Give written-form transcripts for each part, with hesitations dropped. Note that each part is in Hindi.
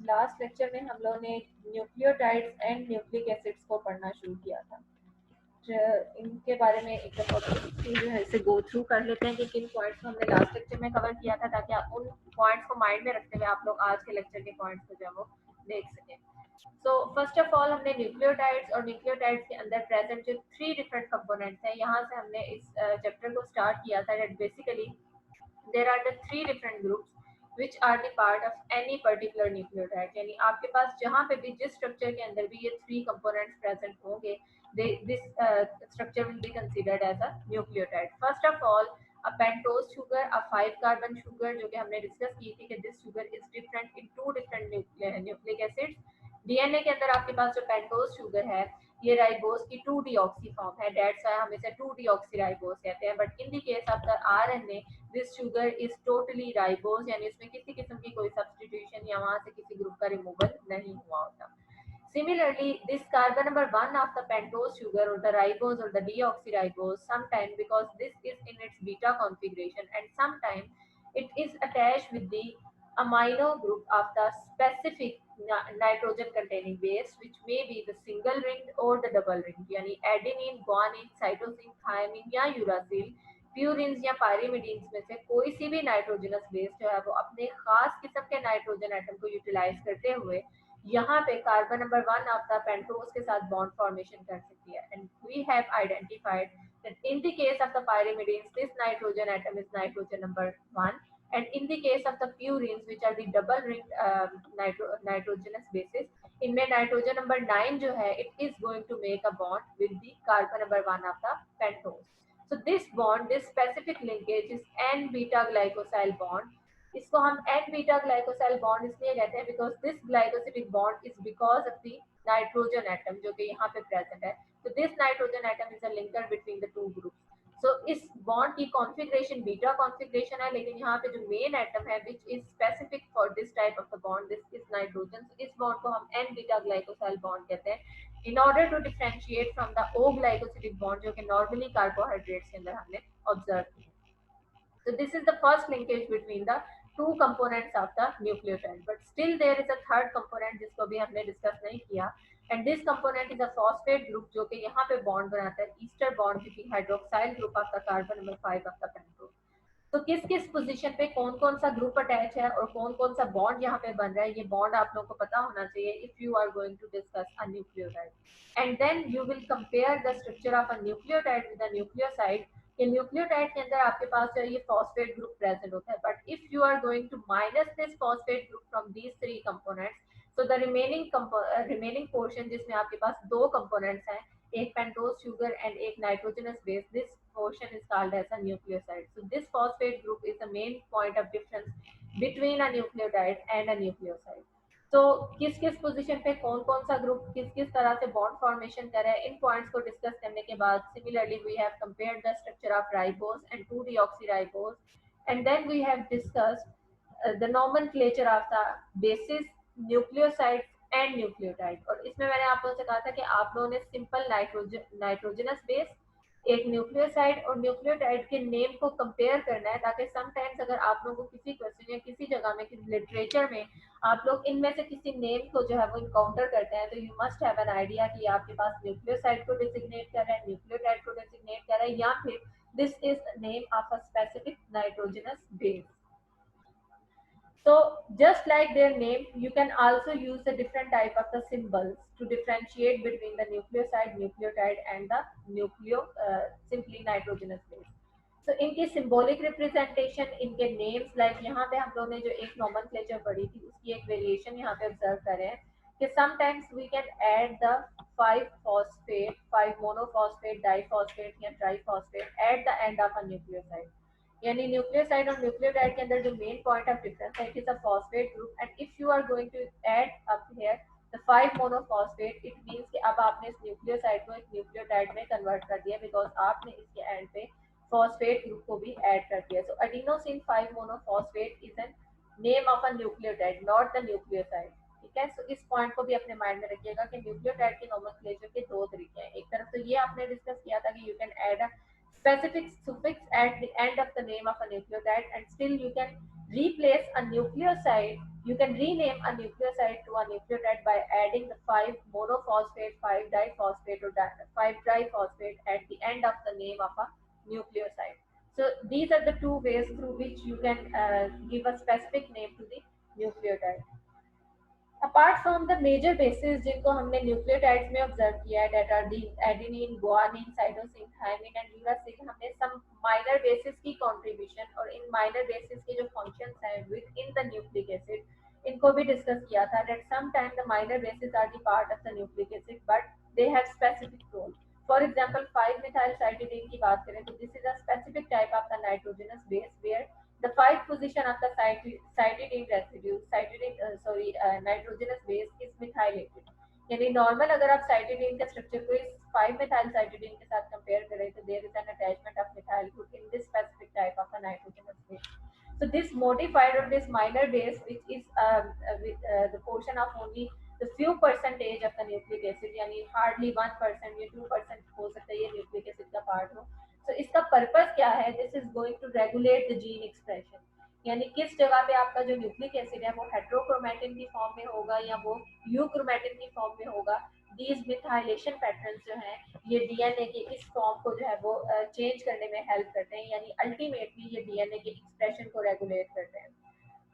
लास्ट लेक्चर में हम लोगों ने न्यूक्लियोटाइड्स एंड न्यूक्लिक एसिड्स को पढ़ना शुरू किया था। इनके बारे में एक दफा जो है इसे गो थ्रू कर लेते हैं कि किन पॉइंट्स को हमने लास्ट लेक्चर में कवर किया था, ताकि आप उन पॉइंट्स को माइंड में रखते हुए आप लोग आज के लेक्चर के पॉइंट्स को जो है वो देख सकें। सो फर्स्ट ऑफ ऑल हमने न्यूक्लियोटाइड्स और न्यूक्लियोटाइड्स के अंदर प्रेजेंट जो 3 डिफरेंट कंपोनेंट्स हैं, यहाँ से हमने इस चैप्टर को स्टार्ट किया था। That basically there are the 3 different groups which are the part of any particular nucleotide। यानी आपके पास जहाँ पे भी जिस स्ट्रक्चर के अंदर भी ये 3 components present होंगे, this structure will be considered as a nucleotide। First of all, a pentose sugar, a 5 carbon sugar, जो कि हमने डिस्कस की थी कि this sugar is different in 2 different nucleic acids। DNA के अंदर आपके पास जो पेंटोज शुगर है, ये राइबोज की 2 डीऑक्सी फॉर्म है। दैट्स व्हाई हम इसे 2 डीऑक्सी राइबोज कहते हैं। But in the case of the RNA, this sugar is totally ribose, यानी उसमें किसी किस्म की कोई सब्स्टिट्यूशन या वहां से किसी ग्रुप का रिमूवल नहीं हुआ होता। Similarly, this carbon number 1 of the pentose sugar or the ribose or the deoxyribose, sometimes because this is in its beta configuration and sometimes it is attached with the amino group of the specific nitrogen containing base, which may be the single ringed or the double ringed, यानी adenine, guanine, cytosine, thymine या uracil, प्यूरिन्स या पायरिमिडीन्स में से कोई सी भी नाइट्रोजनस बेस जो है वो अपने खास किस्म के नाइट्रोजन एटम को यूटिलाइज करते हुए यहाँ पे carbon number 1 of the pentose के साथ बॉन्ड फॉर्मेशन कर सकती है। And we have identified that in the case of the pyrimidines this nitrogen atom is nitrogen number 1, and in the case of the purines which are the double ringed nitrogenous bases, इनमें नाइट्रोजन नंबर 9 जो है it is going to make a bond with the carbon number 1 of the pentose। So this bond, this specific linkage is n beta glycosyl bond। इसको हम n beta glycosyl bond इसलिए कहते हैं because this glycosylic bond is because of the nitrogen atom जो कि यहाँ पे प्रेजेंट है। तो this nitrogen atom is a linker between the two groups. So इस बॉन्ड की कॉन्फ़िगरेशन बीटा कॉन्फ़िगरेशन है, लेकिन यहाँ पे जो मेन एटम है which is specific for this type of the bond, this is nitrogen. इस बॉन्ड को हम एन बीटा ग्लाइकोसाइल बॉन्ड कहते हैं in order to differentiate from the O glycosylic bond जो कि नॉर्मली कार्बोहाइड्रेट्स के अंदर हमने ऑब्जर्व किया। So this is the first linkage between the two components of the nucleotide, but still there is a third component जिसको भी हमने डिस्कस नहीं किया, and this component is a phosphate group जो कि यहाँ पे बॉन्ड बनाता है ester bond with the hydroxyl group of the carbon number 5 of the pentose. तो किस किस पोजीशन पे कौन कौन सा ग्रुप अटैच है और कौन कौन सा बॉन्ड यहाँ पे बन रहा है, ये बॉन्ड आप लोगों को पता होना चाहिए if you are going to discuss a nucleotide. And then you will compare the structure of a nucleotide with a nucleoside. कि न्यूक्लियोटाइड के अंदर आपके पास जो है ये फॉस्फेट ग्रुप प्रेजेंट होता है, but if you are going to minus this phosphate group from these 3 components, so the remaining portion जिसमें आपके पास 2 कंपोनेंट्स हैं, एक पेंटोज शुगर एंड एक nitrogenous base, this portion is called as a nucleoside। So this phosphate group is the main point of difference between a nucleotide and a nucleoside। तो किस किस पोजीशन पे कौन कौन सा ग्रुप किस किस तरह से बॉन्ड फॉर्मेशन करे, इन पॉइंट्स को डिस्कस करने के बाद similarly we have compared the structure of ribose and 2 deoxyribose, and then we have discussed the nomenclature of the bases, nucleosides and nucleotide. और इसमें मैंने आप लोगों से कहा था कि आप लोगों ने सिंपल नाइट्रोजनस बेस, एक न्यूक्लियोसाइड और न्यूक्लियोटाइड के नेम को कंपेयर करना है, ताकि समटाइम्स अगर आप लोगों को किसी क्वेश्चन या किसी जगह में किसी लिटरेचर में आप लोग इनमें से किसी नेम को जो है वो इनकाउंटर करते हैं, तो you must have an idea कि आपके पास न्यूक्लियोसाइड को डिजिग्नेट कर रहा है, न्यूक्लियोटाइड को डिजिग्नेट कर रहा है, या फिर this is name of a specific nitrogenous base. So just like their name, you can also use the different type of the symbols to differentiate between the nucleoside, nucleotide and the simply nitrogenous base। So इनकी symbolic representation, इनके names, like यहाँ पे हम लोगों ने जो एक nomenclature पढ़ी थी उसकी एक variation यहाँ पे observe कर रहे हैं कि sometimes we can add the 5-phosphate, 5-monophosphate, diphosphate या triphosphate at the end of a nucleoside। यानी न्यूक्लियोसाइड और न्यूक्लियोटाइड के अंदर जो मेन पॉइंट ऑफ डिफरेंस है, it is a phosphate group, and if you are going to add up here the 5 monophosphate, it means कि अब आपने इस न्यूक्लियोसाइड को एक न्यूक्लियोटाइड में कन्वर्ट कर दिया, बिकॉज आपने इसके एंड पे फॉस्फेट ग्रुप को भी ऐड कर दिया। So adenosine 5 monophosphate is an name of a nucleotide, not the nucleoside. ठीक है, सो इस पॉइंट को भी अपने माइंड में रखिएगा कि न्यूक्लियोटाइड के नोमेनक्लेचर के 2 तरीके हैं। एक तरफ तो ये आपने डिस्कस किया था कि you can add a specific suffix at the end of the name of a nucleotide, and still you can replace a nucleoside. You can rename a nucleoside to a nucleotide by adding the 5 monophosphate, 5 diphosphate, or 5 triphosphate at the end of the name of a nucleoside. So these are the two ways through which you can give a specific name to the nucleotide. Apart from the major bases जिनको हमने न्यूक्लियोटाइड्स में ऑब्जर्व किया है, that are the adenine, guanine, cytosine, thymine and uracil, हमने सम माइनर बेसिस की कंट्रीब्यूशन और इन माइनर बेसिस के जो फंक्शंस हैं within the nucleic acid इनको भी डिस्कस किया था. That some time the minor bases are the part of the nucleic acid but they have specific role. For example 5 methyl cytidine की बात करें तो this is a specific type of the nitrogenous base where the 5th position of the cytidine residue, nitrogenous base is methylated. यानी नॉर्मल अगर आप साइटिडीन के स्ट्रक्चर को इस 5 मिथाइल साइटिडीन के साथ कंपेयर करें तो there is an attachment of methyl group in this specific type of the nitrogenous base. So this modified or this minor base, which is the portion of only the few percentage of the nucleic acid, यानी hardly 1% या 2% हो सकता है ये nucleic acid का part हो. तो इसका पर्पस क्या है? This is going to regulate the gene expression. यानी किस जगह पे आपका जो न्यूक्लिक एसिड है वो हेट्रोक्रोमेटिन की फॉर्म में होगा या वो यूक्रोमेटिन की फॉर्म में होगा. दीज मिथाइलेशन पैटर्न्स जो हैं ये डीएनए के इस फॉर्म को जो है वो चेंज करने में हेल्प करते हैं, यानी अल्टीमेटली ये डीएनए के एक्सप्रेशन को रेगुलेट करते हैं.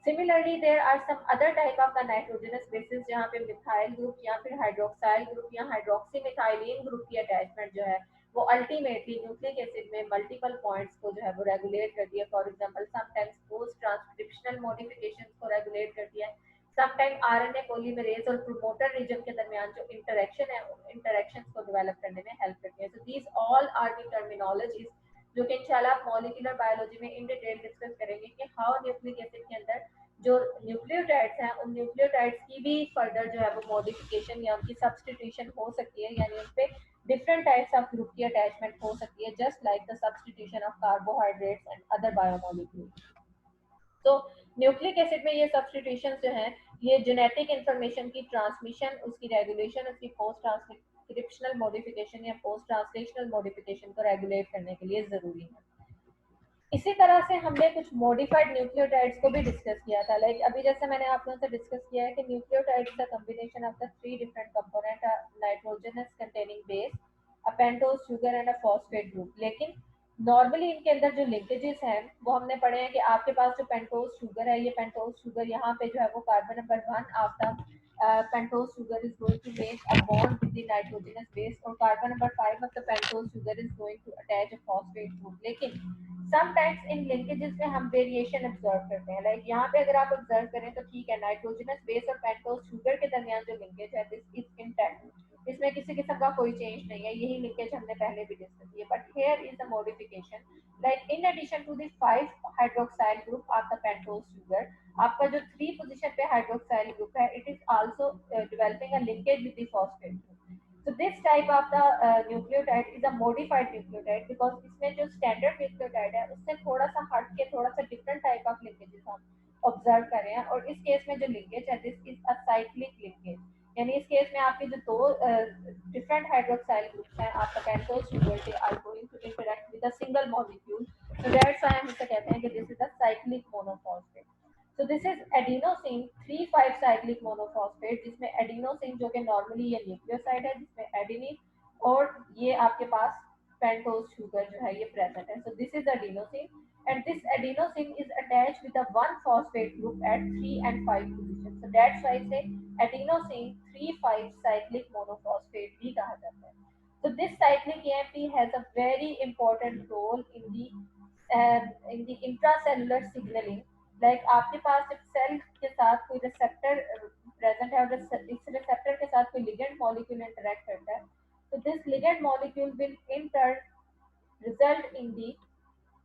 Similarly, there are some other type of the nitrogenous bases जहाँ पे मिथाइल ग्रुप या फिर हाइड्रोक्साइल ग्रुप या हाइड्रोक्सीमिथाइलिन ग्रुप की अटैचमेंट जो है वो अल्टीमेटली न्यूक्लिक एसिड में मल्टीपल पॉइंट्स को जो है वो रेगुलेट करती है. For example sometimes post transcriptional modifications को रेगुलेट करती है. समटाइम आरएनए पॉलीमरेज और प्रोमोटर रीजन के दरमियान जो इंटरेक्शन है उन इंटरेक्शंस को डेवलप करने में हेल्प करती है. So these all are the terminologies जो कि इंशाल्लाह आप मॉलिक्यूलर बायोलॉजी में इन डिटेल डिस्कस करेंगे कि हाउ न्यूक्लिक एसिड के अंदर जो न्यूक्लियोटाइड्स हैं उन न्यूक्लियोटाइड्स की भी फर्दर जो है वो मॉडिफिकेशन या उनकी सब्सटीट्यूशन हो सकती है, यानी उन पे डिफरेंट टाइप्स ऑफ ग्रुप की अटैचमेंट हो सकती है, just like the substitution of carbohydrates and other biomolecules. तो न्यूक्लिक एसिड में ये सब्सटीट्यूशन जो हैं ये जेनेटिक इंफॉर्मेशन की ट्रांसमिशन, उसकी रेगुलेशन, उसकी पोस्ट ट्रांसक्रिप्शनल मॉडिफिकेशन या पोस्ट ट्रांसलेशनल मॉडिफिकेशन को रेगुलेट करने के लिए ज़रूरी है. इसी तरह से हमने कुछ मॉडिफाइड न्यूक्लियोटाइड्स को भी डिस्कस किया था. लाइक अभी जैसे मैंने आप लोगों से डिस्कस किया है कि nucleotide is the combination of the 3 different component, nitrogenous containing base, a pentose sugar and a phosphate group. लेकिन नॉर्मली इनके अंदर जो लिंकेजेस हैं वो हमने पढ़े हैं कि आपके पास जो पेंटोज शुगर है, ये पेंटोज शुगर यहाँ पे जो है वो carbon number 1 of the pentose sugar is going to make a bond with the nitrogenous base और carbon number 5 of the pentose sugar is going to attach a phosphate group. लेकिन समटाइम्स इन लिंकेजेस में हम वेरिएशन ऑब्जर्व करते हैं. लाइक यहाँ पे अगर आप ऑब्जर्व करें तो ठीक है, नाइट्रोजनस बेस और पेंटोज शुगर के दरमियान जो लिंकेज है दिस इज इंटैक्ट, इसमें किसी किस्म का कोई चेंज नहीं है, यही लिंकेज हमने पहले भी डिस्कस किया. But here is a modification, like in addition to the 5 hydroxyl group of the pentose sugar, आपका जो 3 पोजीशन पे हाइड्रोक्साइल ग्रुप है it is also developing a linkage with the phosphate group. So this type of the nucleotide is a modified nucleotide because इसमें जो standard nucleotide है उससे थोड़ा सा हट के थोड़ा सा different type of linkages हम ऑब्जर्व कर रहे हैं. और इस केस में जो लिंकेज है this is a cyclic linkage, यानी इस केस में आपके जो दो डिफरेंट हाइड्रोक्साइल ग्रुप्स हैं आपका पेंटोज शुगर से are going to interact with a single molecule. So that's why हम इसे कहते हैं कि this is a cyclic monophosphate. So this is adenosine 3,5 cyclic monophosphate, जिसमें adenosine जो कि नॉर्मली ये न्यूक्लियोसाइड है जिसमें एडेनिन और ये आपके पास पेंटोज शुगर जो है ये प्रेजेंट है. So this is adenosine and this adenosine is attached with a 1 phosphate group at 3 and 5 position. So that's why इसे adenosine 3,5 cyclic monophosphate भी कहा जाता है. So this cyclic AMP has a very important role in the intracellular signaling. Like आपके पास जब सेल के साथ कोई रिसेप्टर प्रेजेंट है और इस रिसेप्टर के साथ कोई लिगेंड मॉलिक्यूल इंटरेक्ट करता है तो this ligand molecule will in turn result in the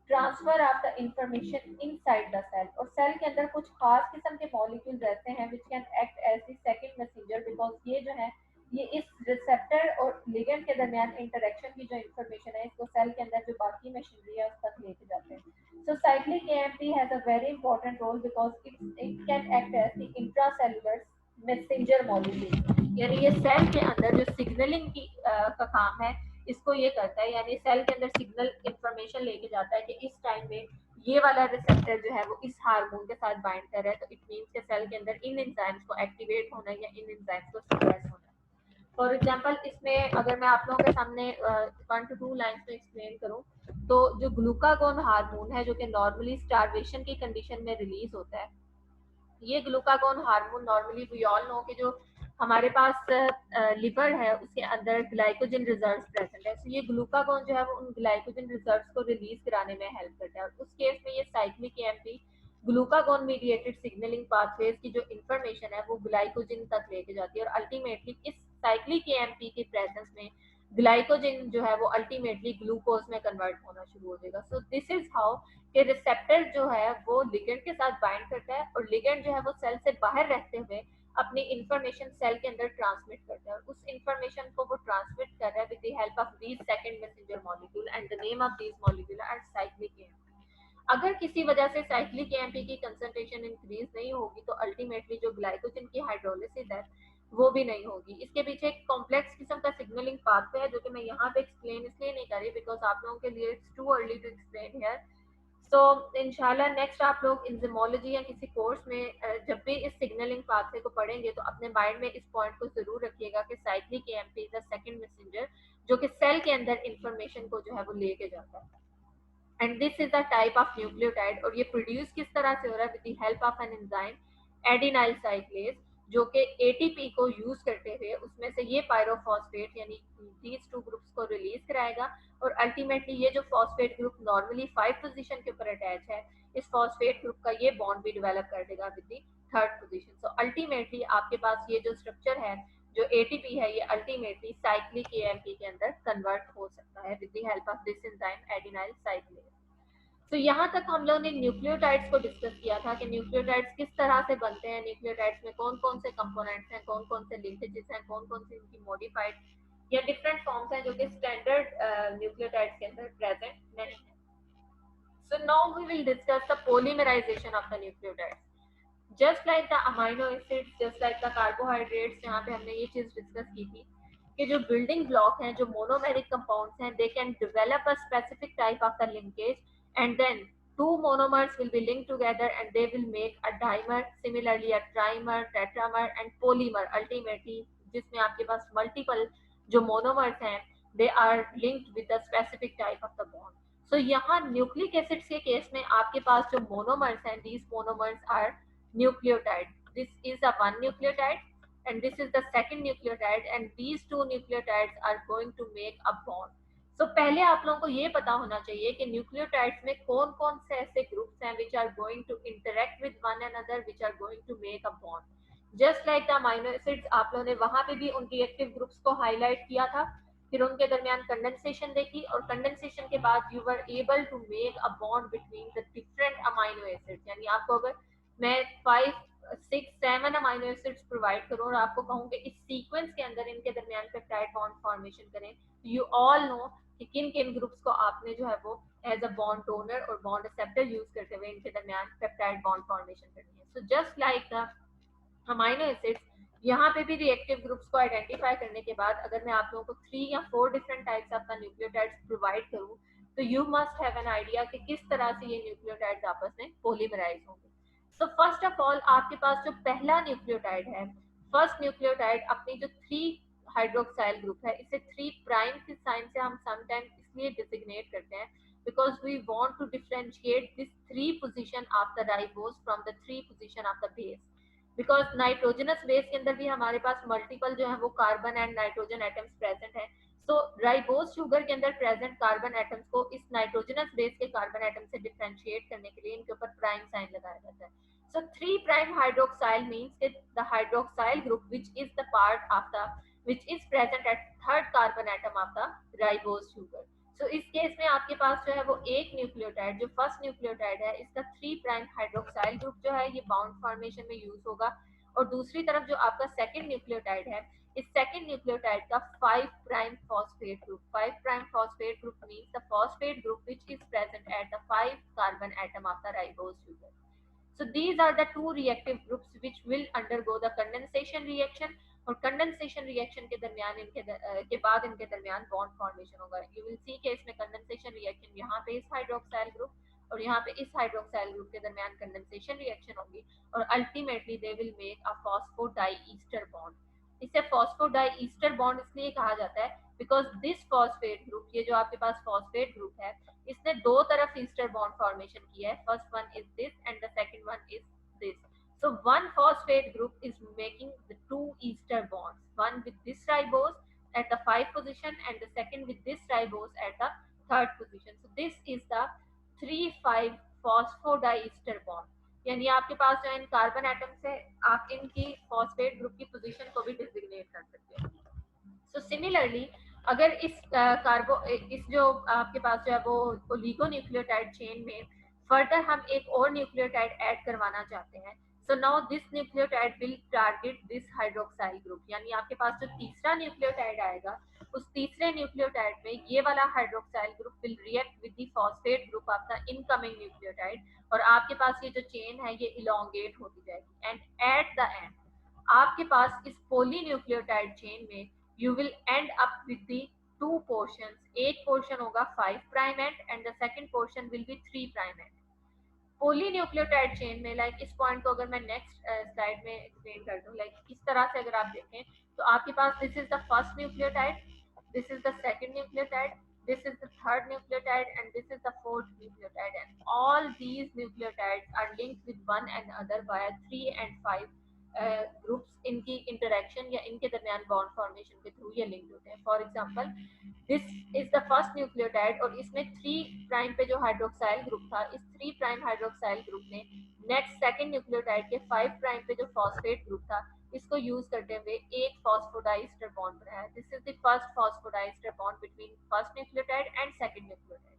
transfer of the information inside the cell. और सेल के अंदर कुछ खास किस्म के मॉलिक्यूल रहते हैं which can act as the second messenger because ये जो है ये इस रिसेप्टर और लिगेंड के दरमियान इंटरेक्शन की जो इंफॉर्मेशन है इसको सेल के अंदर जो बाकी मशीनरी है उस तक लेके जाते हैं. So cyclic AMP has a very important role because it can act as the intracellular messenger molecule. यानी ये सेल के अंदर जो सिग्नलिंग की का काम है इसको ये करता है, यानी सेल के अंदर सिग्नल इंफॉर्मेशन लेके जाता है कि इस टाइम में ये वाला रिसेप्टर जो है वो इस हार्मोन के साथ बाइंड कर रहा है, तो इट मीन्स के सेल के अंदर इन एंजाइम्स को एक्टिवेट होना या इन एंजाइम्स को सप्रेस होना। फॉर एग्जाम्पल इसमें अगर मैं आप लोगों के सामने 1 to 2 लाइन्स में एक्सप्लेन करूँ, तो जो ग्लूकागोन हार्मोन है जो कि नॉर्मली स्टारवेशन की कंडीशन में रिलीज होता है, ये glucagon hormone normally we all know कि जो हमारे पास लिवर है उसके अंदर ग्लाइकोजन रिजर्व प्रेजेंट है, तो ये ग्लूकागोन जो है वो उन ग्लाइकोजन रिजर्व को रिलीज कराने में हेल्प करता है, और उस केस में ये cyclic AMP glucagon mediated signalling pathways की जो इंफॉर्मेशन है वो ग्लाइकोजन तक लेके जाती है, और अल्टीमेटली इस साइक्लिक एएमपी के प्रेजेंस में ग्लाइकोजन जो है वो अल्टीमेटली ग्लूकोज में कन्वर्ट होना शुरू हो जाएगा। सो दिस इज हाउ कि रिसेप्टर जो है वो लिगेंड के साथ बाइंड करता है, और लिगेंड जो है वो सेल से बाहर रहते हुए अपनी इंफॉर्मेशन सेल के अंदर ट्रांसमिट करता है, और उस इंफॉर्मेशन को वो ट्रांसमिट कर रहा है with the help of these second messenger molecule, and the name of these molecule are cyclic AMP. अगर किसी वजह से साइक्लिक एएमपी की कंसंट्रेशन इंक्रीज नहीं होगी तो अल्टीमेटली जो ग्लाइकोजन की हाइड्रोलिसिस है वो भी नहीं होगी। इसके पीछे एक कॉम्प्लेक्स किस्म का सिग्नलिंग पाथवे है जो कि मैं यहाँ पे एक्सप्लेन इसलिए नहीं कर रही बिकॉज आप लोगों के लिए it's too early to explain here. So इंशाल्लाह नेक्स्ट आप लोग इंजिमोलॉजी या किसी कोर्स में जब भी इस सिग्नलिंग पाथवे को पढ़ेंगे तो अपने माइंड में इस पॉइंट को जरूर रखिएगा कि cyclic AMP is a second messenger जो कि सेल के अंदर इंफॉर्मेशन को जो है वो लेके जाता है, and this is a type of nucleotide, और ये प्रोड्यूस किस तरह से हो रहा है with the help of an enzyme adenylyl साइक्लेज, जो कि एटीपी को यूज करते हुए उसमें से ये पायरोफॉस्फेट यानी दीज टू ग्रुप्स को रिलीज कराएगा, और अल्टीमेटली ये जो फॉस्फेट ग्रुप नॉर्मली 5 पोजीशन के ऊपर अटैच है, इस फॉस्फेट ग्रुप का ये बॉन्ड भी डेवलप कर देगा with the 3rd position. So ultimately आपके पास ये जो स्ट्रक्चर है जो एटीपी है ये अल्टीमेटली साइक्लिक एएमपी के अंदर कन्वर्ट हो सकता है with the help of this enzyme adenylyl साइक्लेज। तो यहाँ तक हम लोग ने न्यूक्लियोटाइड्स को डिस्कस किया था कि न्यूक्लियोटाइड्स किस तरह से बनते हैं, न्यूक्लियोटाइड्स में कौन कौन से कंपोनेंट्स हैं, कौन कौन से लिंकेजेस हैं, कौन कौन से इनकी मॉडिफाइड या डिफरेंट फॉर्म्स हैं जो कि स्टैंडर्ड न्यूक्लियोटाइड्स के अंदर प्रेजेंट नहीं है। So now we will discuss the polymerization of the nucleotides. Just like the amino acids, just like the carbohydrates, जहाँ पे हमने ये चीज डिस्कस की थी कि जो बिल्डिंग ब्लॉक हैं, जो मोनोमेरिक कंपाउंड्स हैं, they can develop a specific type of the linkage, and then two monomers will be linked together and they will make a dimer, similarly a trimer, tetramer and polymer ultimately, जिसमें आपके पास multiple जो monomers हैं they are linked with a specific type of the bond. So यहाँ न्यूक्लिक एसिड्स के केस में आपके पास जो मोनोमर्स हैं, these monomers are nucleotide. This is a one nucleotide and this is the second nucleotide, and these two nucleotides are going to make a bond. So पहले आप लोगों को ये पता होना चाहिए कि न्यूक्लियोटाइड्स में कौन कौन से ऐसे ग्रुप्स हैं which are going to interact with one another, which are going to make a bond. Just like the amino acids, आप लोगों ने वहां पे भी उन रिएक्टिव ग्रुप्स को हाईलाइट किया था, फिर उनके दरमियान कंडेंसेशन देखी, और कंडेंसेशन के बाद you were able to make a bond between the different amino acids. यानी आपको अगर मैं 5 6 7 अमाइनो एसिड्स प्रोवाइड करूं और आपको कहूं कि इस सीक्वेंस के अंदर इनके दरमियान पेप्टाइड बॉन्ड फॉर्मेशन करें, तो यू ऑल नो कि किन किन ग्रुप्स को आपने जो है वो एज अ बॉन्ड डोनर और बॉन्ड एक्सेप्टर यूज करते हुए इनके दरमियान पेप्टाइड बॉन्ड फॉर्मेशन करनी है। So just like the amino acids, यहाँ पे भी रिएक्टिव ग्रुप्स को आइडेंटिफाई करने के बाद अगर मैं आप लोगों को 3 या 4 different types of the nucleotides provide करूँ, तो you must have an idea कि किस तरह से ये न्यूक्लियोटाइड्स आपस में पोलीमराइज होंगे। सो फर्स्ट ऑफ ऑल आपके पास जो पहला न्यूक्लियोटाइड है, फर्स्ट न्यूक्लियोटाइड अपनी जो 3 हाइड्रोक्साइल ग्रुप है, इसे 3 प्राइम के साइन से हम समटाइम्स इसलिए डिजिग्नेट करते हैं because we want to differentiate this 3 position of the ribose from the 3 position of the base, because nitrogenous base के अंदर भी हमारे पास मल्टीपल जो है वो carbon and nitrogen atoms present है। सो राइबोज शुगर के अंदर प्रेजेंट कार्बन एटम्स को इस नाइट्रोजनस बेस के कार्बन एटम से डिफरेंशिएट करने के लिए इनके ऊपर प्राइम साइन लगाया जाता है। So 3 prime hydroxyl means the hydroxyl group which is the part of the which is present at third carbon atom of the ribose sugar. So इस केस में आपके पास जो है वो एक न्यूक्लियोटाइड जो फर्स्ट न्यूक्लियोटाइड है इसका 3 प्राइम हाइड्रोक्साइल ग्रुप जो है ये बाउंड फॉर्मेशन में यूज होगा, और दूसरी तरफ जो आपका सेकंड न्यूक्लियोटाइड है, इस सेकंड न्यूक्लियोटाइड का 5 prime phosphate group, 5 prime phosphate group means the phosphate group which is present at the 5 carbon atom of the ribose sugar. So these are the two reactive groups which will undergo the condensation reaction, और कंडेंसेशन रिएक्शन के दरमियान के बाद इनके दरमियान बॉन्ड फॉर्मेशन होगा। यू विल सी कि इसमें कंडेंसेशन रिएक्शन यहाँ पे इस हाइड्रोक्साइल ग्रुप और यहाँ पे इस हाइड्रोक्साइल ग्रुप के दरमियान कंडेंसेशन रिएक्शन होगी और ultimately they will make a phosphodiester bond. इसे फॉस्फोडाईईस्टर बॉन्ड इसलिए कहा जाता है बिकॉज दिस फॉस्फेट ग्रुप, ये जो आपके पास फॉस्फेट ग्रुप है, इसने दो तरफ ईस्टर बॉन्ड फॉर्मेशन किया है। First one is this and the second one is this. So one phosphate group is making the two ester bonds, one with this ribose at the 5 position and the second with this ribose at the 3rd position. So this is the 3,5 phosphodiester bond. यानी आपके पास जो इन कार्बन एटम्स है, आप इनकी फॉस्फेट ग्रुप की पोजीशन को भी डिजिग्नेट कर सकते हैं। सो सिमिलरली अगर इस जो आपके पास जो है वो ओलिगोन्यूक्लियोटाइड चेन में फर्दर हम एक और न्यूक्लियोटाइड ऐड करवाना चाहते हैं, so now this nucleotide will target this hydroxyl group. यानी आपके पास जो तीसरा न्यूक्लियोटाइड आएगा, उस तीसरे न्यूक्लियोटाइड में ये वाला hydroxyl group will react with the phosphate group of the incoming nucleotide और आपके पास ये जो चेन है ये इलोंगेट होती जाएगी एंड एट द एंड आपके पास इस पोलीन्यूक्लियोटाइड चेन में you will end up with the two portions. एक portion होगा 5 prime end and the second portion will be 3 prime end. Polynucleotide chain में लाइक इस पॉइंट को अगर मैं नेक्स्ट स्लाइड में एक्सप्लेन कर दूं, लाइक इस तरह से अगर आप देखें तो आपके पास this is the first nucleotide, this is the second nucleotide, this is the third nucleotide and this is the fourth nucleotide, and all these nucleotides are linked with one another via 3 and 5 groups. इनकी इंटरेक्शन या इनके दरमियान बॉन्ड फॉर्मेशन के थ्रू ये लिंक्ड होते हैं। For example this is the first nucleotide और इसमें 3 प्राइम पे जो हाइड्रोक्साइल ग्रुप था, इस 3 प्राइम हाइड्रोक्साइल ग्रुप ने नेक्स्ट सेकंड न्यूक्लियोटाइड के 5 प्राइम पे जो फॉस्फेट ग्रुप था इसको यूज करते हुए एक फॉस्फोडाइस्टर बॉन्ड बनाया। This is the first phosphodiester bond between first nucleotide and second nucleotide.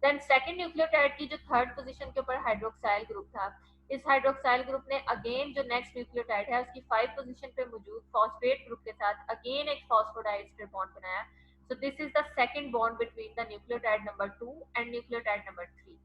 Then second nucleotide की जो थर्ड पोजीशन के ऊपर हाइड्रोक्साइल ग्रुप था, इस हाइड्रोक्साइल ग्रुप ने अगेन जो नेक्स्ट न्यूक्लियोटाइड है उसकी 5 पोजीशन पे मौजूद फॉस्फेट ग्रुप के साथ अगेन एक फॉस्फोडाइस्टर बॉन्ड बनाया। सो this is the second bond between the nucleotide number 2 and nucleotide number 3।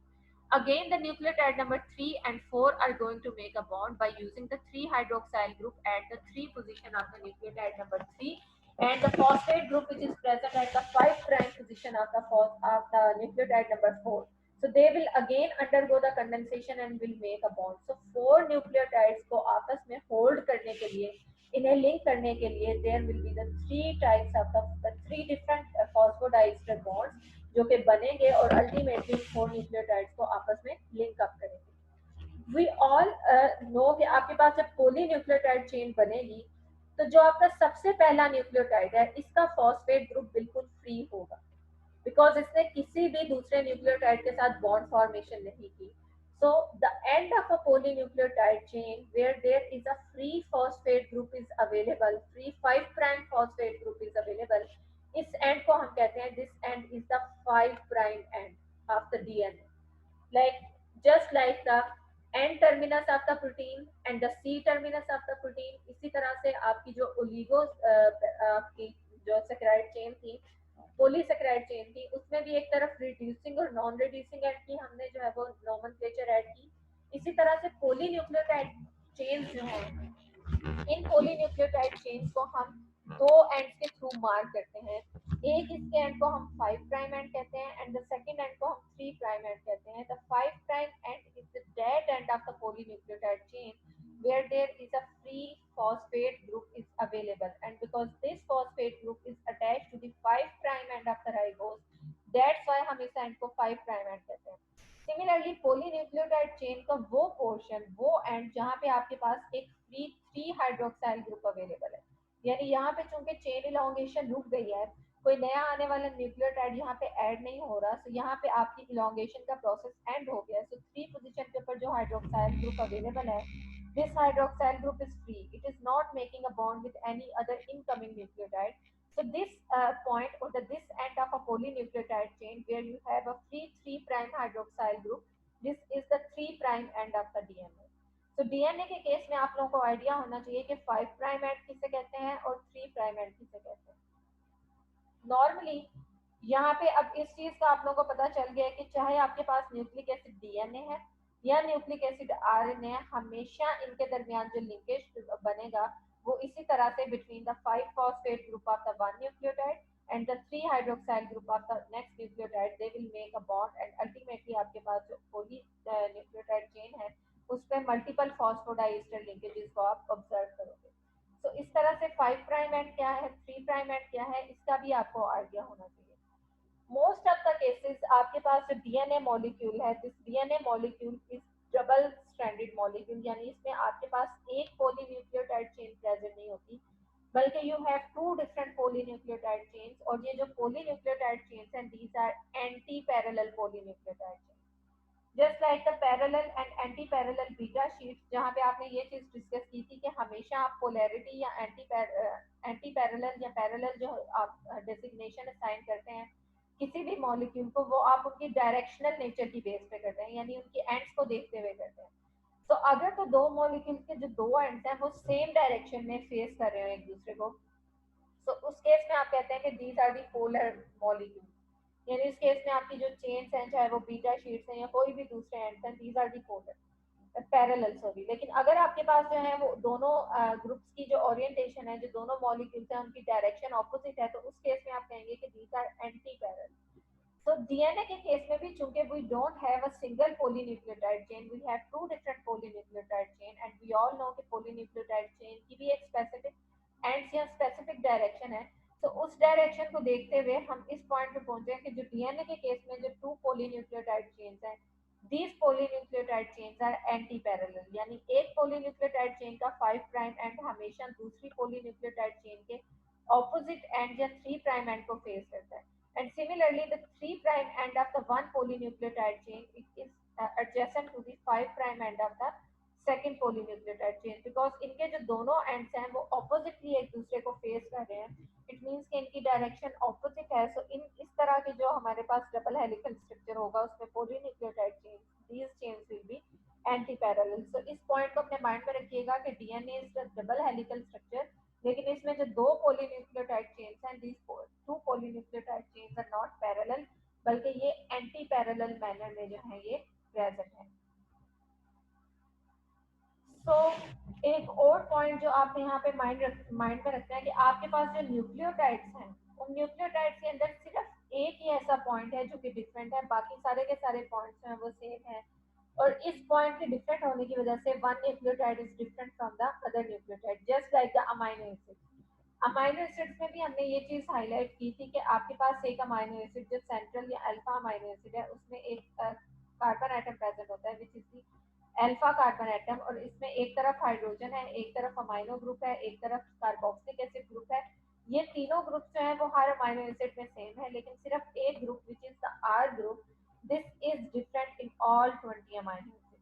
Again, the nucleotide number 3 and 4 are going to make a bond by using the 3 hydroxyl group at the 3 position of the nucleotide number 3 and the phosphate group which is present at the 5 prime position of the nucleotide number 4. So they will again undergo the condensation and will make a bond. So 4 nucleotides को आपस में hold करने के लिए, इन्हें लिंक करने के लिए there will be the 3 types of the 3 different phosphodiester bonds जो कि बनेंगे और अल्टीमेटली 4 न्यूक्लियोटाइड्स को आपस में लिंक अप करेंगे। वी ऑल नो कि आपके पास जब पोली न्यूक्लियोटाइड चेन बनेगी तो जो आपका सबसे पहला न्यूक्लियोटाइड है इसका फॉस्फेट ग्रुप बिल्कुल फ्री होगा बिकॉज इसने किसी भी दूसरे न्यूक्लियोटाइड के साथ बॉन्ड फॉर्मेशन नहीं की। So the end of a polynucleotide chain where there is a free phosphate group is available, free 5 prime phosphate group is available, इस एंड को हम कहते हैं, this and is the 5 prime end of the DNA, like just like the N terminus of the protein and the C terminus of the protein, इसी तरह से आपकी जो ओलिगो आपकी जो सैकराइड चेन थी, पॉलीसैकराइड चेन थी, उसमें भी एक तरफ रिड्यूसिंग और नॉन रिड्यूसिंग एंड की हमने जो है वो नोमेनक्लेचर ऐड की। इसी तरह से पॉलीन्यूक्लियोटाइड चेन्स जो हैं, इन पॉलीन्यूक्लियोटाइड चेन्स को हम दो एंड्स के थ्रू मार्क करते हैं। एक इसके एंड को हम 5 प्राइम एंड कहते हैं एंड द सेकंड एंड को हम 3 प्राइम एंड कहते हैं। The 5 prime and is the dead and of the polynucleotide chain where there is a free phosphate group is available, and because this phosphate group is attached to the 5 prime end of the ribose, that's why हम इस एंड को 5 प्राइम एंड कहते हैं। सिमिलरली पोलीन्यूक्लियोटाइड चेन का वो पोर्शन, वो एंड जहाँ पे आपके पास एक फ्री 3 हाइड्रोक्साइल ग्रुप अवेलेबल है, यानी यहाँ पे चूंकि चेन इलोंगेशन रुक गई है, कोई नया आने वाला न्यूक्लियोटाइड यहाँ पे ऐड नहीं हो रहा, सो यहाँ पे आपकी इलोंगेशन का प्रोसेस एंड हो गया। सो 3 पोजीशन के ऊपर जो हाइड्रोक्साइल ग्रुप अवेलेबल है, this hydroxyl group is free, it is not making a bond with any other incoming nucleotide. So this point or this end of a polynucleotide chain where you have a free 3 prime hydroxyl group, this is the 3 prime end of the DNA. तो डीएनए के केस में आप लोगों को आइडिया होना चाहिए कि 5 प्राइम एंड किसे कहते हैं और 3 प्राइम एंड किसे कहते हैं। नॉर्मली यहाँ पे अब इस चीज का आप लोगों को पता चल गया है कि चाहे आपके पास न्यूक्लिक एसिड डीएनए है या न्यूक्लिक एसिड आरएनए, हमेशा इनके दरमियान जो लिंकेज बनेगा वो इसी तरह से between the 5 phosphate group of the 1 nucleotide and the 3 hydroxyl group of the next nucleotide, they will make a bond and ultimately आपके पास जो poly nucleotide chain है उस पे मल्टीपल फॉस्फोडाइस्टर लिंकेजेस को आप ऑब्जर्व करोगे। तो इस तरह से 5 प्राइम एंड क्या है, 3 प्राइम एंड क्या है, इसका भी आपको आइडिया होना चाहिए। मोस्ट ऑफ द केसेस आपके पास जो डीएनए मॉलिक्यूल है, this DNA molecule is double stranded molecule, यानी इसमें आपके पास एक पॉलीन्यूक्लियोटाइड चेन प्रेजेंट नहीं होती, बल्कि you have two different polynucleotide chains, और ये जो पॉलीन्यूक्लियोटाइड चेन्स हैं these are anti parallel polynucleotide chain, just like the parallel and anti parallel beta sheets, जहाँ पे आपने ये चीज डिस्कस की थी कि हमेशा आप पोलैरिटी या एंटी पैरेलल या पैरेलल जो आप डेसिग्नेशन असाइन करते हैं किसी भी मॉलिक्यूल को, वो आप उनकी डायरेक्शनल नेचर की बेस पे करते हैं, यानी उनकी एंड्स को देखते हुए करते हैं। तो अगर तो दो मॉलिक्यूल के जो दो एंड्स हैं वो सेम डायरेक्शन में फेस कर रहे हो एक दूसरे को, तो उस केस में आप कहते हैं कि these are the polar molecule, यानी इस केस में आपकी जो चेन्स हैं चाहे वो बीटा शीट्स हैं या कोई भी दूसरे एंड्स हैं, these are the polar parallel sorry. लेकिन अगर आपके पास जो है वो दोनों ग्रुप्स की जो ओरिएंटेशन है, जो दोनों मॉलिक्यूल्स हैं उनकी डायरेक्शन ऑपोजिट है, तो उस केस में आप कहेंगे कि these are anti parallel. So DNA के केस में भी चूंकि we don't have a single polynucleotide chain, we have two different polynucleotide chain, and we all know कि polynucleotide chain की भी एक specific ends या specific direction है। तो उस डायरेक्शन को देखते हुए हम इस पॉइंट पे पहुंचे कि जो डीएनए के केस में जो टू पोलीन्यूक्लियोटाइड चेन्स हैं, these polynucleotide chains are anti parallel, यानी एक polynucleotide chain का 5 प्राइम एंड हमेशा दूसरी polynucleotide chain के ऑपोजिट एंड या 3 प्राइम एंड को फेस करता है। And similarly, the 3 prime end of the one polynucleotide chain is adjacent to the 5 prime end of the second polynucleotide chain, because इनके जो दोनों ends हैं वो oppositely एक दूसरे को फेस कर रहे हैं, it means कि इनकी डायरेक्शन ऑपोजिट है। सो इस तरह की जो हमारे पास डबल हेलिकल स्ट्रक्चर होगा उसमें polynucleotide chains, these chains will be anti parallel. So इस पॉइंट को अपने माइंड में रखिएगा कि DNA is the double helical structure, लेकिन इसमें जो दो पोलीन्यूक्लियोटाइड चेन्स हैं, these two polynucleotide chains are not parallel, बल्कि ये एंटी पैरेलल मैनर में जो है ये प्रेजेंट है। सो एक और पॉइंट जो आप यहाँ पे माइंड में रखना है कि आपके पास जो न्यूक्लियोटाइड्स हैं उन न्यूक्लियोटाइड्स के अंदर सिर्फ एक ही ऐसा पॉइंट है जो कि डिफरेंट है, बाकी सारे के सारे पॉइंट्स हैं वो सेम है, और इस पॉइंट के डिफरेंट होने की वजह से one nucleotide is different from the other nucleotide, just like the amino acid. Amino acids में भी हमने ये चीज हाईलाइट की थी कि आपके पास एक अमाइनो एसिड जो सेंट्रल या अल्फा अमाइनो एसिड है उसमें एक कार्बन आइटम प्रेजेंट होता है which is the alpha carbon atom, और इसमें एक तरफ हाइड्रोजन है, एक तरफ अमाइनो ग्रुप है, एक तरफ कार्बोक्सिलिक एसिड ग्रुप है। ये तीनों ग्रुप जो है वो हर अमाइनो एसिड में सेम है, लेकिन सिर्फ एक group which is the R group, this is different in all 20 amino acid.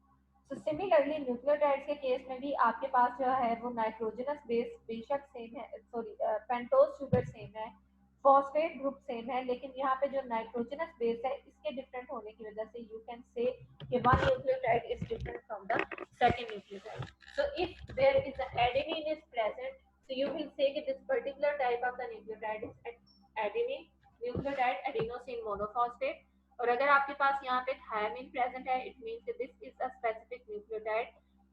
So similarly nucleotides के केस में भी आपके पास जो है वो नाइट्रोजनस बेस बेशक सेम है, सॉरी पेंटोज शुगर सेम है, फॉस्फेट ग्रुप सेम है, लेकिन यहाँ पे जो नाइट्रोजनस बेस है इसके डिफरेंट होने की वजह से यू कैन से कि one nucleotide is different from the second nucleotide. So if there is an adenine is present, so you will say that this particular type of the nucleotide is adenine nucleotide, adenosine monophosphate, और अगर आपके पास यहाँ पे thiamine present है, it means that this is a specific nucleotide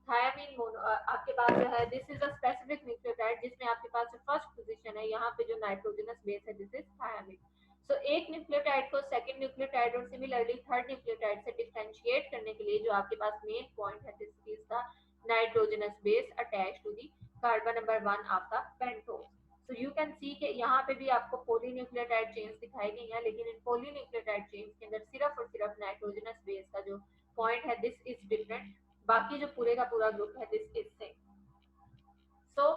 thiamine mono, आपके पास जो है this is a specific nucleotide जिसमें आपके पास जो फर्स्ट पोजीशन है यहाँ पे जो नाइट्रोजनस बेस है दिस इज thiamine। सो एक न्यूक्लियोटाइड को सेकंड न्यूक्लियोटाइड और सिमिलरली थर्ड न्यूक्लियोटाइड से डिफरेंशिएट करने के लिए जो आपके पास मेन पॉइंट है this is the nitrogenous base attached to the carbon number 1 of the pentose. So you can see कि यहाँ पे भी आपको पॉलीन्यूक्लियोटाइड चेन्स दिखाई गई हैं, लेकिन इन पॉलीन्यूक्लियोटाइड चेन्स के अंदर सिर्फ और सिर्फ नाइट्रोजनस बेस का जो पॉइंट है दिस इज डिफरेंट, बाकी जो पूरे का पूरा ग्रुप है दिस इज सेम। सो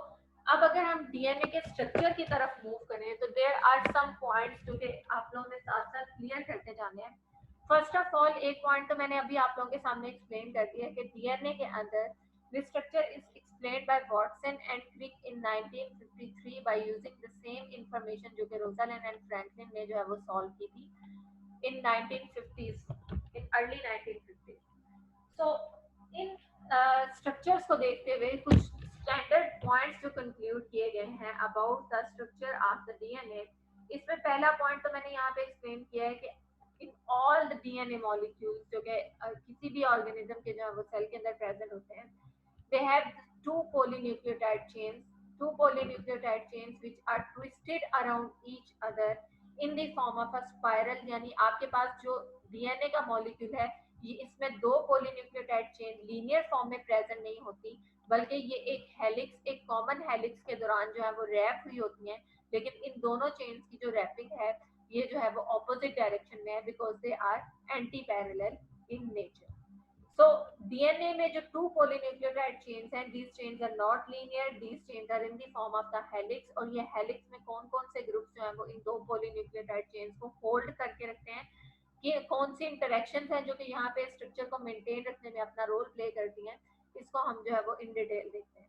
अब अगर हम डीएनए के स्ट्रक्चर की तरफ मूव करें तो देयर आर सम पॉइंट्स जो कि आप लोगों ने साथ साथ क्लियर करते जाने हैं। फर्स्ट ऑफ ऑल एक पॉइंट तो मैंने अभी आप लोगों के सामने एक्सप्लेन कर दिया कि डीएनए के अंदर this structure is explained by Watson and Crick in 1953 by using the same information जो कि रोजालिंड एंड फ्रैंकलिन ने जो है वो सॉल्व की थी इन 1950s, in early 1950s। So in structures को देखते हुए कुछ स्टैंडर्ड पॉइंट्स जो कंक्लूड किए गए हैं about the structure of the DNA, इसमें पहला पॉइंट तो मैंने यहाँ पे एक्सप्लेन किया है कि in all the DNA molecules जो कि किसी भी ऑर्गेनिज्म के जो है वो सेल के अंदर प्रेजेंट होते हैं, they have two polynucleotide chains, two polynucleotide chains which are twisted around each other in the form of a spiral, यानी आपके पास जो डीएनए का मॉलिक्यूल है ये इसमें दो पोलीन्यूक्लियोटाइड चेन लीनियर फॉर्म में प्रेजेंट नहीं होती, बल्कि ये एक हेलिक्स, एक कॉमन हेलिक्स के दौरान जो है वो रैप हुई होती हैं। लेकिन इन दोनों चेन्स की जो रैपिंग है ये जो है वो ऑपोजिट डायरेक्शन में है because they are anti parallel in nature. So DNA में जो two polynucleotide chains हैं, these chains are not linear, these chains are in the form of the helix, और ये helix में कौन कौन से ग्रुप्स जो हैं वो इन दो polynucleotide chains को होल्ड करके रखते हैं, कि कौन सी इंटरेक्शंस हैं जो कि यहाँ पे स्ट्रक्चर को मेंटेन रखने में अपना रोल प्ले करती हैं, इसको हम जो है वो इन डिटेल देखते हैं।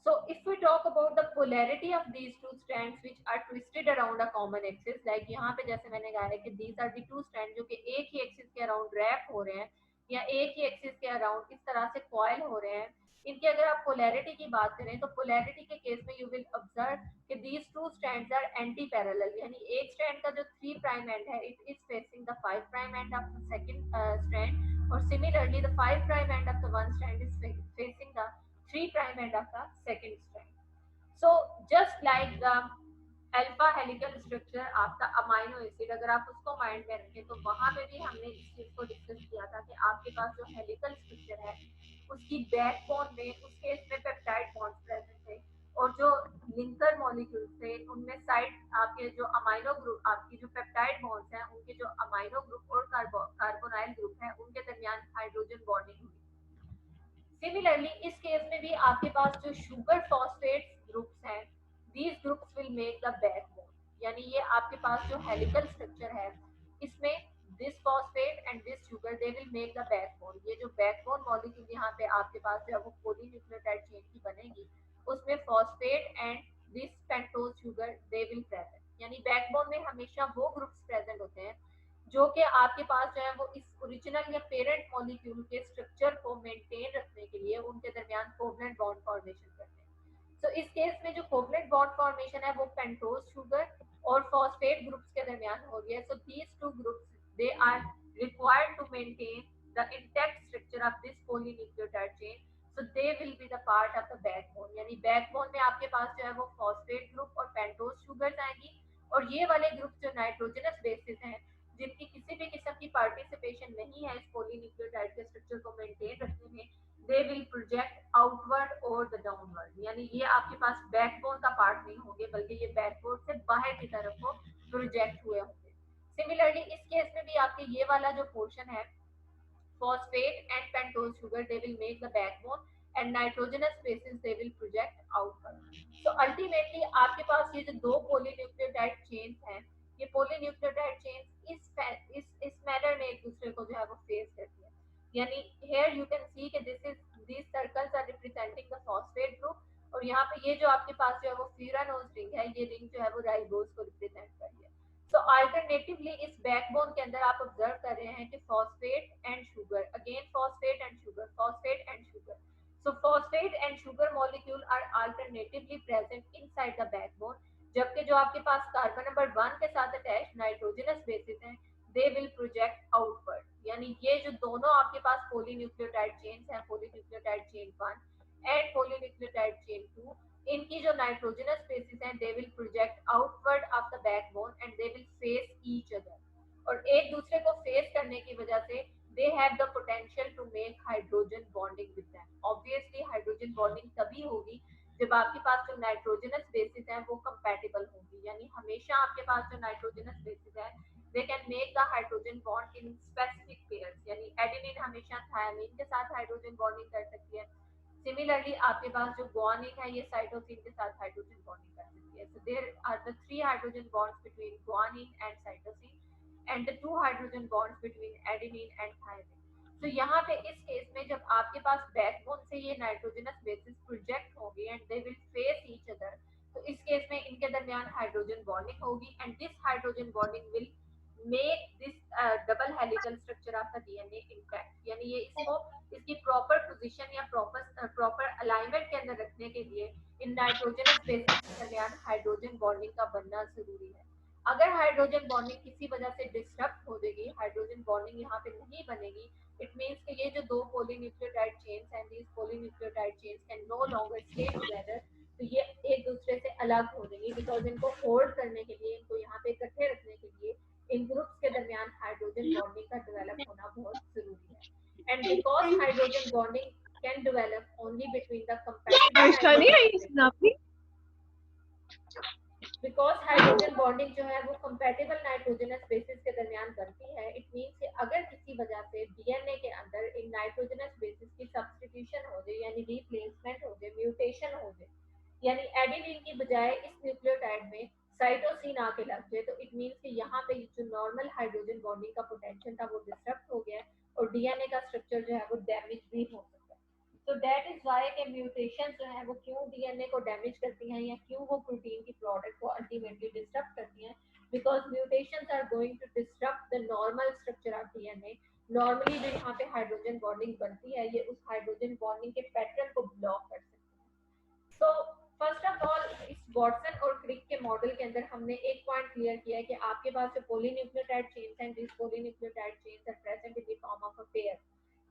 So if we talk about the polarity of these two strands which are twisted around a common axis, like यहाँ पे जैसे मैंने कहा है कि these are the two strands जो कि एक ही एक्सिस के अराउंड रैप हो रहे हैं या एक ही एक्सिस के अराउंड इस तरह से कॉइल हो रहे हैं, इनकी अगर आप पोलैरिटी की बात करें तो पोलैरिटी के केस में यू विल ऑब्जर्व कि these two strands are anti parallel, यानी एक स्ट्रैंड का जो 3 प्राइम एंड है it is facing the 5 prime end of the second strand, और similarly the 5 prime end of the one strand is facing the 3 prime end of the second strand. So just like the alpha helical structure आपका अमाइनो एसिड, अगर आप उसको माइंड में रखें तो वहां पे भी हमने इस चीज को डिस्कस किया था कि आपके पास जो हेलिकल स्ट्रक्चर है उसकी बैकबोन में उस केस में पेप्टाइड बॉन्ड्स प्रेजेंट थे, और जो लिंकर मॉलिक्यूल थे उनमें साइड आपके जो अमाइनो ग्रुप, आपकी जो पेप्टाइड बॉन्ड्स हैं उनके जो अमाइनो ग्रुप और कार्बोनाइल ग्रुप है उनके दरमियान हाइड्रोजन बॉन्डिंग हुई। सिमिलरली इस केस में भी आपके पास जो शुगर फॉस्फेट ग्रुप्स हैं, these groups will make the backbone, यानी ये आपके पास जो हेलिकल स्ट्रक्चर है इसमें this phosphate and this sugar they will make the backbone। ये जो बैकबोन मॉलिक्यूल यहाँ पे आपके पास जो है वो पोलीन्यूक्लियोटाइड चेन की बनेगी उसमें phosphate and this pentose sugar they will present, यानी बैकबोन में हमेशा वो ग्रुप्स प्रेजेंट होते हैं जो कि आपके पास जो है वो इस ओरिजिनल या पेरेंट मॉलिक्यूल के स्ट्रक्चर को मेंटेन रखने के लिए उनके दरमियान कोवलेंट बॉन्ड फॉर्मेशन करते हैं। तो इस केस में जो कोवलेंट बॉन्ड फॉर्मेशन है वो पेंटोज शुगर और फॉस्फेट ग्रुप्स के दरमियान हो रही है। So these two groups they are required to maintain the intact structure of this polynucleotide chain, so they will be the part of the backbone, यानी बैकबोन में आपके पास जो है वो फॉस्फेट ग्रुप और पेंटोज शुगर्स आएंगी, और ये वाले ग्रुप जो नाइट्रोजनस बेसिस हैं जिनकी किसी भी किस्म की पार्टिसिपेशन नहीं है इस पॉलीन्यूक्लियोटाइड के स्ट्रक्चर को मेंटेन रखने में, दे विल प्रोजेक्ट आउटवर्ड और द डाउनवर्ड, यानी ये आपके पास बैकबोन का पार्ट नहीं होंगे बल्कि ये बैकबोन से बाहर की तरफ को प्रोजेक्ट हुए होंगे। सिमिलरली इस केस में भी आपके ये वाला जो पोर्शन है phosphate and pentose sugar they will make the backbone and nitrogenous bases they will project outward. So ultimately आपके पास ये जो दो polynucleotide chains हैं ये polynucleotide chains इस manner में एक दूसरे को जो है वो फेस करती है, यानी here you can see कि these circles are representing the phosphate group और यहाँ पे ये जो आपके पास जो है वो furanose ring है, ये ring जो है वो ribose को represent कर रही है। तो अल्टरनेटिवली इस बैकबोन के अंदर आप ऑब्जर्व कर रहे हैं कि phosphate and sugar, again phosphate and sugar, phosphate and sugar, so phosphate and sugar molecule are alternatively present inside the backbone, जबकि जो आपके पास कार्बन नंबर 1 के साथ अटैच नाइट्रोजनस बेसिस हैं दे विल प्रोजेक्ट आउटवर्ड, यानी ये जो दोनों आपके पास पॉलीन्यूक्लियोटाइड चेन्स हैं, polynucleotide chain 1 and polynucleotide chain 2, इनकी जो नाइट्रोजनस बेसिस हैं they will project outward of the backbone and they will face each other, और एक दूसरे को फेस करने की वजह से they have the potential to make hydrogen bonding with them. Obviously hydrogen bonding तभी होगी जब आपके पास जो नाइट्रोजनस बेसिस हैं वो कंपैटिबल होगी, यानी हमेशा आपके पास जो नाइट्रोजनस बेसिस है they can make the hydrogen bond in specific pairs, यानी एडेनिन हमेशा थायमिन के साथ हाइड्रोजन बॉन्डिंग कर सकती है, सिमिलरली आपके पास जो गुआनिन है ये साइटोसिन के साथ हाइड्रोजन बॉन्डिंग कर सकती है। So there are the 3 hydrogen bonds between guanine and cytosine and the 2 hydrogen bonds between adenine and thymine. तो यहाँ पे इस केस में जब आपके पास बैकबोन से ये नाइट्रोजनस बेसिस प्रोजेक्ट होंगे and they will face each other, तो इस केस में इनके दरमियान हाइड्रोजन बॉन्डिंग होगी and this hydrogen bonding will make this double helical structure of the DNA intact, यानी ये इसको इसकी प्रॉपर पोजीशन या प्रॉपर अलाइनमेंट के अंदर रखने के लिए इन नाइट्रोजनस बेसिस के दरमियान हाइड्रोजन बॉन्डिंग का बनना जरूरी है। अगर हाइड्रोजन बॉन्डिंग किसी वजह से डिस्टर्ब हो जाएगी, हाइड्रोजन बॉन्डिंग यहाँ पे नहीं बनेगी, इट मींस कि ये जो दो पॉलीन्यूक्लियोटाइड चेन्स हैं, these polynucleotide chains can no longer stay together तो ये एक दूसरे से अलग हो जाएंगी, बिकॉज इनको होल्ड करने के लिए, इनको यहाँ पे इकट्ठे रखने के लिए इन ग्रुप्स के दरमियान हाइड्रोजन बॉन्डिंग का डेवलप होना बहुत जरूरी है। And because hydrogen bonding can develop only between the compatible nitrogen species, because hydrogen bonding जो है वो कंपैटिबल नाइट्रोजनस बेसिस के दरमियान बनती है, इट मीन्स कि अगर किसी वजह से डीएनए के अंदर इन नाइट्रोजनस बेसिस की सब्स्टिट्यूशन हो जाए, यानी रिप्लेसमेंट हो जाए, म्यूटेशन हो जाए, यानी एडेनिन की बजाय इस न्यूक्लियोटाइड में साइटोसिन आके लग जाए, तो इट मीन्स कि यहाँ पे जो नॉर्मल हाइड्रोजन बॉन्डिंग का पोटेंशियल था वो डिस्टर्ब हो गया और डीएनए का स्ट्रक्चर जो है वो डैमेज भी हो सकता है। तो दैट इज वाई के म्यूटेशन जो है वो क्यों डीएनए को डैमेज करती हैं या क्यों वो प्रोटीन की प्रोडक्ट को अल्टीमेटली डिस्टर्ब करती हैं, because mutations are going to disturb the normal structure of DNA. Normally जो यहाँ पे हाइड्रोजन बॉन्डिंग बनती है ये उस हाइड्रोजन बॉन्डिंग के पैटर्न को ब्लॉक कर सकती है। तो फर्स्ट ऑफ ऑल इस वॉटसन और क्रिक के मॉडल के अंदर हमने एक पॉइंट क्लियर किया है कि आपके पास जो पॉलीन्यूक्लियोटाइड चेन्स हैं, this polynucleotide chains are present in the form of a pair,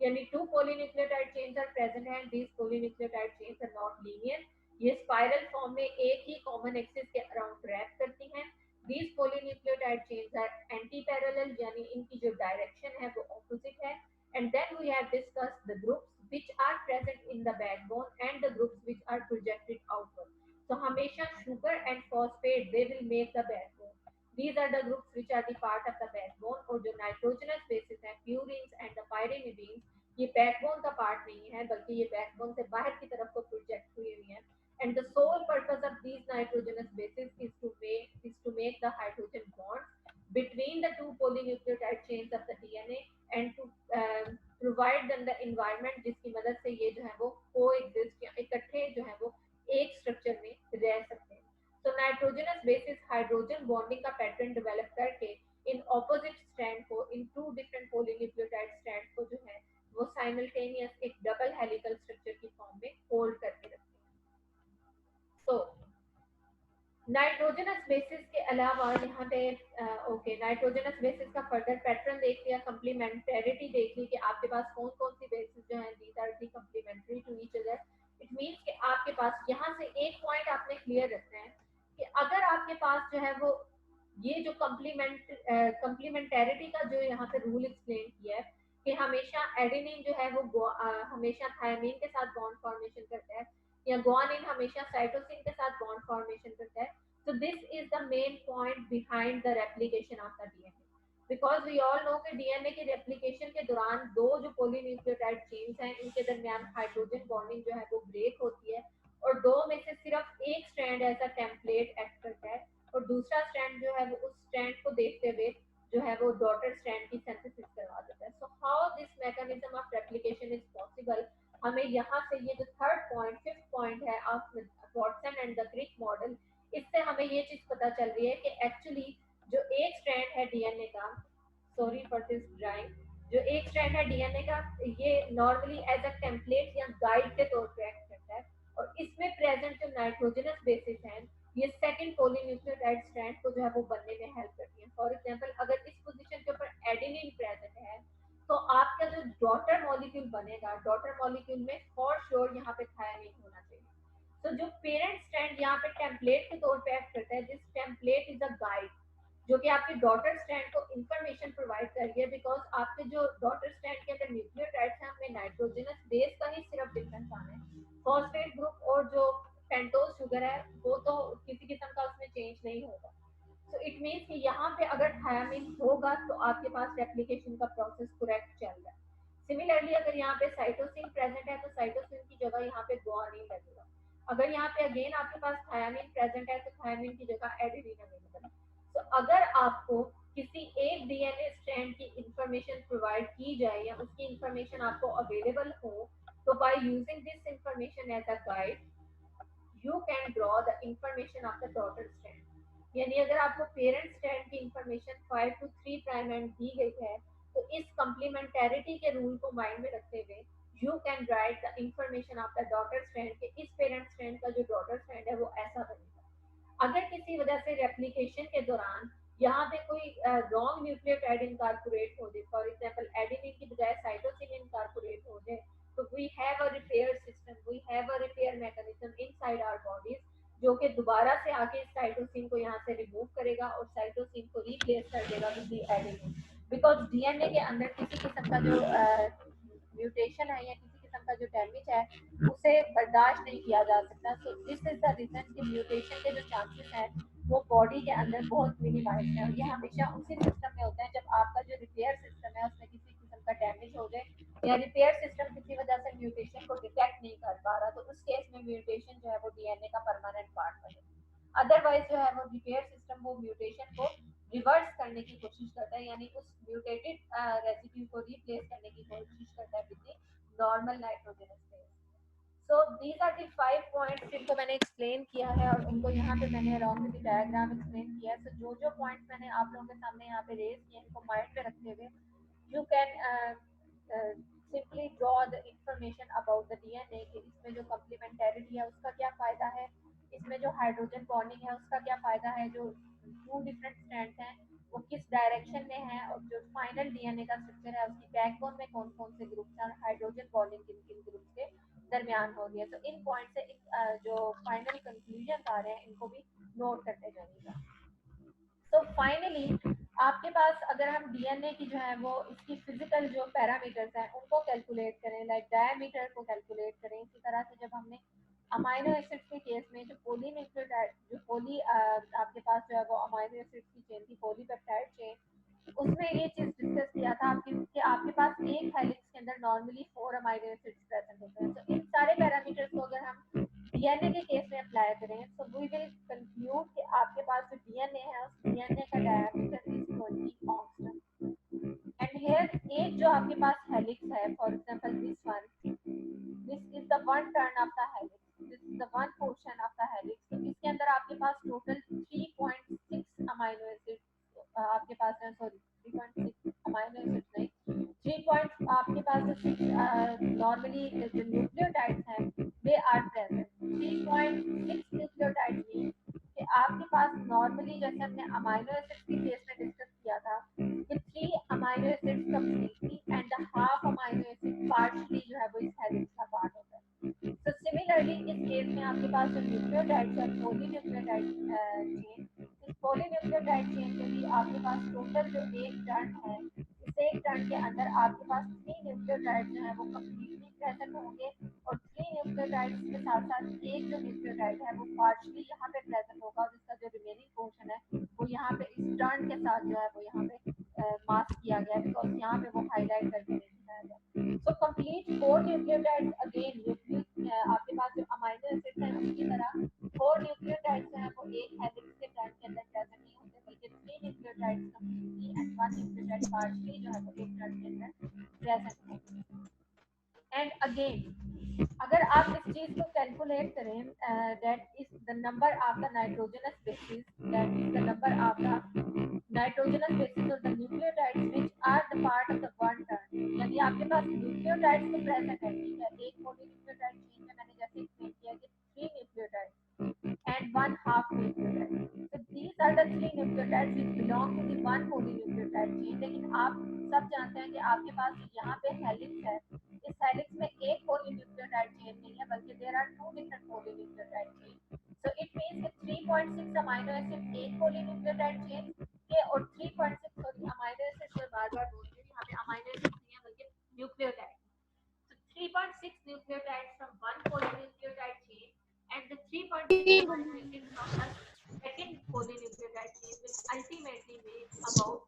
यानी two polynucleotide chains are present and these polynucleotide chains are not linear, ये स्पाइरल फॉर्म में एक ही कॉमन एक्सिस के अराउंड रैप करती हैं। these polynucleotide chains are anti parallel, यानी इनकी जो डायरेक्शन है वो ऑपोजिट है। and then we have discussed the groups which are present in the backbone and the groups which are projected outward, so हमेशा sugar and phosphate they will make the backbone, these are the groups which are the part of the backbone। और जो nitrogenous bases हैं purines and the pyrimidines, ये बैकबोन का पार्ट नहीं है बल्कि ये बैकबोन से बाहर की तरफ को प्रोजेक्ट हुई हुई है। And the sole purpose of these nitrogenous bases is to make the hydrogen bonds between the two polynucleotide chains of the DNA and to provide them the environment जिसकी मदद से ये जो है वो coexist या इकट्ठे जो है वो एक स्ट्रक्चर में रह सकते हैं। तो नाइट्रोजनस बेसिस हाइड्रोजन बॉन्डिंग का पैटर्न डेवलप करके इन ऑपोजिट स्ट्रैंड को, इन टू डिफरेंट पोलीन्यूक्लियोटाइड स्ट्रैंड को जो है वो साइमल्टेनियस एक डबल हेलिकल स्ट्रक्चर की फॉर्म में होल्ड करके रखते हैं। तो नाइट्रोजनस बेसिस के अलावा यहाँ पे ओके नाइट्रोजनस बेसिस का फर्दर पैटर्न देख लिया, कंप्लीमेंटेरिटी देख ली कि आपके पास कौन कौन सी बेसिस जो है these are the complementary to each other. It means कि आपके पास यहाँ से एक पॉइंट आपने क्लियर रखना है कि अगर आपके पास जो है वो ये जो कंप्लीमेंटेरिटी का जो यहाँ पे रूल एक्सप्लेन किया है कि हमेशा एडेनिन जो है वो हमेशा थायमिन के साथ बॉन्ड फॉर्मेशन करता है या गुआनिन हमेशा साइटोसिन के साथ बॉन्ड फॉर्मेशन करता है। So this is the main point behind the replication of the DNA. Because we all know कि डीएनए के रेप्लिकेशन के दौरान दो जो पोलीन्यूक्लियोटाइड चेन्स हैं इनके दरमियान हाइड्रोजन बॉन्डिंग जो है वो ब्रेक होती है और दो में से सिर्फ एक स्ट्रैंड ऐसा टेम्पलेट एक्ट करता है और दूसरा स्ट्रैंड जो है वो उस स्ट्रैंड को देखते हुए जो है वो डॉटर स्ट्रैंड की सिंथेसिस करवा देता है। So how this mechanism of replication is possible, हमें यहाँ से ये जो थर्ड पॉइंट फिफ्थ पॉइंट है of Watson and the Crick model, इससे हमें ये चीज पता चल रही है कि एक्चुअली जो एक स्ट्रैंड है डीएनए का, सॉरी फॉर दिस ड्राइंग, जो एक स्ट्रैंड है डीएनए का ये नॉर्मली एज अ टेम्पलेट या गाइड के तौर पे एक्ट करता है और इसमें प्रेजेंट जो नाइट्रोजनस बेसिस हैं ये सेकंड पोलीन्यूक्लियोटाइड स्ट्रैंड को जो है वो बनने में हेल्प करती है। फॉर एग्जांपल अगर इस पोजीशन के ऊपर एडेनिन प्रेजेंट है तो आपका जो डॉटर मॉलिक्यूल बनेगा, डॉटर मॉलिक्यूल में फॉर श्योर यहाँ पे थायमिन होना चाहिए। तो जो पेरेंट स्ट्रैंड यहाँ पे टेम्पलेट के तौर पे एक्ट करता है, this template is a guide जो कि आपके डॉटर स्ट्रैंड को इंफॉर्मेशन प्रोवाइड कर रही है, बिकॉज आपके जो डॉटर स्ट्रैंड के अंदर न्यूक्लियोटाइड्स हैं हमें नाइट्रोजनस बेस का ही सिर्फ डिफरेंस आना है, फॉस्फेट ग्रुप और जो पेंटोज शुगर है वो तो किसी किस्म का उसमें चेंज नहीं होगा। तो इट मीन्स कि यहाँ पे अगर थायमिन होगा तो आपके पास रेप्लिकेशन का प्रोसेस करेक्ट चल रहा है। सिमिलरली अगर यहाँ पे साइटोसिन प्रेजेंट है तो साइटोसिन की जगह यहाँ पे गुआनिन लगेगा। अगर यहाँ पे अगेन आपके पास थायमिन प्रेजेंट है तो थायमिन की जगह एडेनिन अवेलेबल है। तो अगर आपको किसी एक डीएनए स्ट्रैंड की इंफॉर्मेशन प्रोवाइड की जाए या उसकी इंफॉर्मेशन आपको अवेलेबल हो तो by using this information as a guide you can draw the information of the daughter strand. यानी अगर आपको पेरेंट स्ट्रैंड की इंफॉर्मेशन 5 to 3 प्राइम एंड दी गई है तो इस कंप्लीमेंटेरिटी के रूल को माइंड में रखते हुए you can write the information of the daughter strand के इस पेरेंट स्ट्रैंड का जो डॉटर स्ट्रैंड है वो ऐसा बनेगा। अगर किसी वजह से रेप्लिकेशन के दौरान यहाँ पे कोई रॉन्ग न्यूक्लियोटाइड इनकॉर्पोरेट हो जाए, फॉर एग्जांपल एडेनिन की बजाय साइटोसिन इनकॉर्पोरेट हो जाए, तो we have a repair system, we have a repair mechanism inside our bodies जो कि दोबारा से आके साइटोसिन को यहाँ से रिमूव करेगा और साइटोसिन को रिप्लेस कर देगा with the adenine, because DNA के अंदर किसी किस्म का जो म्यूटेशन है या किसी किस्म का जो डैमेज है उसे बर्दाश्त नहीं किया जा सकता। So this is the reason कि म्यूटेशन के जो चांसेस हैं वो बॉडी के अंदर बहुत मिनिमाइज है, और ये हमेशा उसी सिस्टम में होता है जब आपका जो रिपेयर सिस्टम है उसमें किसी किस्म का डैमेज हो जाए या रिपेयर सिस्टम किसी वजह से म्यूटेशन को डिटेक्ट नहीं कर पा रहा, तो उस केस में म्यूटेशन जो है वो डीएनए का परमानेंट पार्ट बने। अदरवाइज जो है वो रिपेयर सिस्टम वो म्यूटेशन को रिवर्स करने की कोशिश करता है, यानी उस म्यूटेटेड रेसिड्यू को रिप्लेस करने की कोशिश करता है with normal nitrogenous base. So these are the 5 points जिनको मैंने एक्सप्लेन किया है और उनको यहाँ पे मैंने along with the diagram explain किया है। सो जो जो पॉइंट्स मैंने आप लोगों के सामने यहाँ पे रेज किए इनको माइंड में रखते हुए you can simply draw the information about the DNA कि इसमें जो complementarity है उसका क्या फायदा है, इसमें जो हाइड्रोजन बॉन्डिंग है उसका क्या फायदा है, जो टू डिफरेंट स्ट्रैंड्स हैं वो किस डायरेक्शन में है, और जो फाइनल डीएनए का स्ट्रक्चर है उसकी बैकबोन में कौन कौन से ग्रुप्स हैं, हाइड्रोजन बॉन्डिंग किन किन ग्रुप्स के दरमियान हो रही है। तो इन पॉइंट से जो फाइनल कंक्लूजन आ रहे हैं इनको भी नोट करते जाइएगा। तो फाइनली आपके पास अगर हम डीएनए की जो है वो इसकी फिजिकल जो पैरामीटर्स हैं उनको कैलकुलेट करें, लाइक डायमीटर को कैलकुलेट करें, इसी तरह से जब हमने अमाइनो एसिड्स के केस में जो पोलीन्यूक्लियोटाइड जो पोली आपके पास जो है वो अमाइनो एसिड्स की चेन थी पॉलीपेप्टाइड चेन, उसमें ये चीज डिस्कस किया था कि आपके पास एक हेलिक्स के अंदर नॉर्मली 4 अमाइनो एसिड्स प्रेजेंट होते हैं। तो इन सारे पैरामीटर्स को अगर हम डीएनए के केस में अप्लाई करें तो वी विल कंक्लूड कि आपके पास जो डीएनए है उस डीएनए का डायमीटर इज 20 ऑंगस्ट्रम। एंड हियर एक जो आपके पास हेलिक्स है, for example this is the one turn off the helix, this is the one portion of the helix. तो इसके अंदर आपके पास टोटल 3.6 अमाइनो एसिड आपके पास है, सॉरी 3.6 अमाइनो एसिड्स नहीं, 3 पॉइंट आपके पास जो नॉर्मली जो न्यूक्लियोटाइड्स हैं they are present. 3.6 nucleotide mean कि आपके पास नॉर्मली जैसे हमने अमाइनो एसिड्स के केस में डिस्कस किया था कि 3 amino acids completely and the half amino acid partially जो है वो इस हेलिक्स का पार्ट होता है। तो सिमिलरली इस केस में आपके पास जो न्यूक्लियोटाइड्स है पॉलीन्यूक्लियोटाइड चेन, इस पॉलीन्यूक्लियोटाइड चेन के लिए आपके पास टोटल जो एक टर्न है, इस एक टर्न के अंदर आपके पास 3 न्यूक्लियोटाइड जो है वो कंप्लीटली प्रेजेंट होंगे, और 3 न्यूक्लियोटाइड्स के साथ साथ एक जो न्यूक्लियोटाइड है वो पार्शियली यहाँ पे प्रेजेंट होगा, और इसका जो रिमेनिंग पोर्शन है वो यहाँ पे इस टर्न के साथ जो है वो यहाँ पे मार्क किया गया है, बिकॉज यहाँ पे वो हाईलाइट करके नहीं दिखाया गया। सो कंप्लीट 4 न्यूक्लियोटाइड्स अगेन आपके पास जो अमाइनो एसिड्स हैं उसी तरह 4 न्यूक्लियोटाइड्स जो है वो एक हेलिक्स के टर्न के अंदर प्रेजेंट नहीं होते, बल्कि 3 nucleotides completely and 1 nucleotide partially जो है वो एक टर्न के अंदर प्रेजेंट होंगे। एंड अगेन अगर आप इस चीज को कैलकुलेट करें, that is the number of the nitrogenous bases, that is the number of the nitrogenous bases और the nucleotides which are the part of the one turn, यानी आपके पास न्यूक्लियोटाइड्स तो प्रेजेंट है, ठीक है, एक पॉलीन्यूक्लियोटाइड चेन में मैंने जैसे एक्सप्लेन किया कि 3 nucleotides and one half nucleotide. So these are the 3 nucleotides which belong to the one polynucleotide chain. लेकिन आप सब जानते हैं कि आपके पास यहाँ पे हेलिक्स है, इस हेलिक्स में एक polynucleotide chain नहीं है, बल्कि there are 2 different polynucleotide chain. So it means कि 3.6 amino acid एक polynucleotide chain के और 3.6 sorry amino acid मैं बार-बार बोल रही हूँ, यहाँ पे amino acid नहीं है बल्कि nucleotide. So 3.6 nucleotides from one polynucleotide chain and the 3.6 amino acids from the second polynucleotide chain will ultimately make about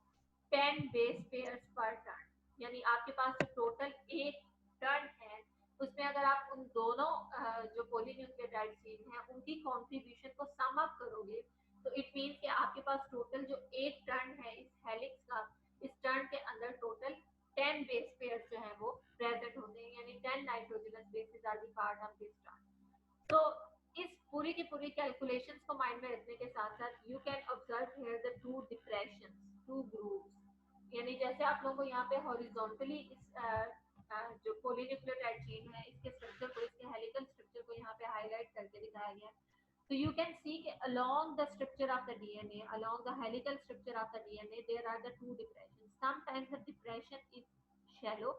10 base pairs per turn. यानी आपके पास जो टोटल एक टर्न है उसमें अगर आप उन दोनों जो पोलीन्यूक्लियोटाइड चेन है उनकी कॉन्ट्रीब्यूशन को सम अप करोगे तो इट मीन्स कि आपके पास टोटल जो एक टर्न है इस हेलिक्स का, इस टर्न के अंदर टोटल 10 बेस पेयर्स जो है वो प्रेजेंट होते हैं, यानी 10 nitrogenous bases are the part of this turn. तो इस पूरी की पूरी कैलकुलेशंस को माइंड में रखने के साथ साथ you can observe here the two depressions, two grooves, यानी जैसे आप लोगों को यहाँ पे हॉरिजॉन्टली इस जो पोलीन्यूक्लियोटाइड चेन है इसके स्ट्रक्चर को, इसके हेलिकल स्ट्रक्चर को यहाँ पे हाईलाइट करके दिखाया गया है। So you can see along the structure of the DNA, along the helical structure of the DNA, there are the two depressions. Sometimes the depression is shallow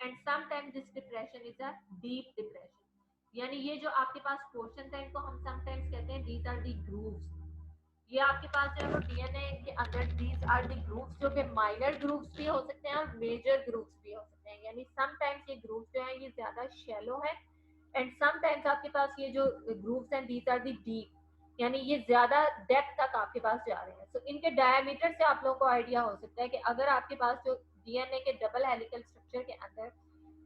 and sometimes this depression is a deep depression, यानी ये जो आपके पास पोर्शन है इनको हम समटाइम्स कहते हैं दीज आर दी ग्रूव्स। ये आपके पास जो है वो डीएनए के अंदर दीज आर दी ग्रुप्स, जो कि माइनर ग्रुप्स भी हो सकते हैं और मेजर ग्रुप्स भी हो सकते हैं, यानी समटाइम्स ये ग्रुप्स जो है ये ज्यादा शैलो है एंड समटाइम्स आपके पास ये जो ग्रुप्स हैं दीज आर दी डीप, यानी ये ज्यादा डेप्थ तक आपके पास जा रहे हैं। तो इनके डायमीटर से आप लोगों को आइडिया हो सकता है कि अगर आपके पास जो डीएनए के डबल हेलिकल स्ट्रक्चर के अंदर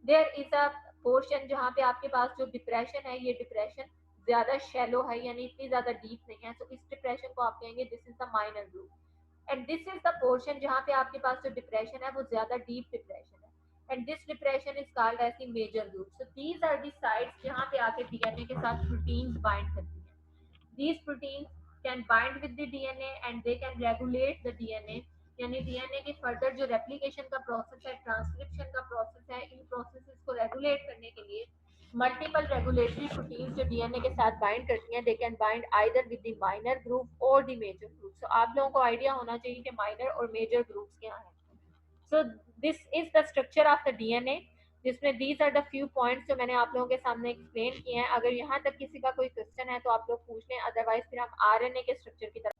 देयर इज अ पोर्शन जहाँ पे आपके पास जो डिप्रेशन है ये डिप्रेशन ज्यादा शैलो है, यानी इतनी ज्यादा डीप नहीं है, तो इस डिप्रेशन को आप कहेंगे this is the minor group and this is the portion जहाँ पे आपके पास जो डिप्रेशन है वो ज्यादा डीप डिप्रेशन है and this depression is called as the major group. So these are the sites जहाँ पे आके डीएनए के साथ प्रोटीन्स बाइंड करती हैं। These proteins can bind with the DNA and they can regulate the DNA, यानी डीएनए के फर्दर जो रेप्लिकेशन का प्रोसेस है, ट्रांसक्रिप्शन का प्रोसेस है, इन प्रोसेसेस को रेगुलेट करने के लिए मल्टीपल रेगुलेटरी प्रोटीन्स जो डीएनए के साथ बाइंड करती हैं, they can bind either with the minor group और द मेजर ग्रुप। सो आप लोगों को आइडिया होना चाहिए कि माइनर और मेजर ग्रुप्स क्या हैं। So this is the structure of the DNA, जिसमें these are the few points जो मैंने आप लोगों के सामने एक्सप्लेन किए हैं। अगर यहाँ तक किसी का कोई क्वेश्चन है तो आप लोग पूछ लें, अदरवाइज फिर हम आरएनए के स्ट्रक्चर की तरफ।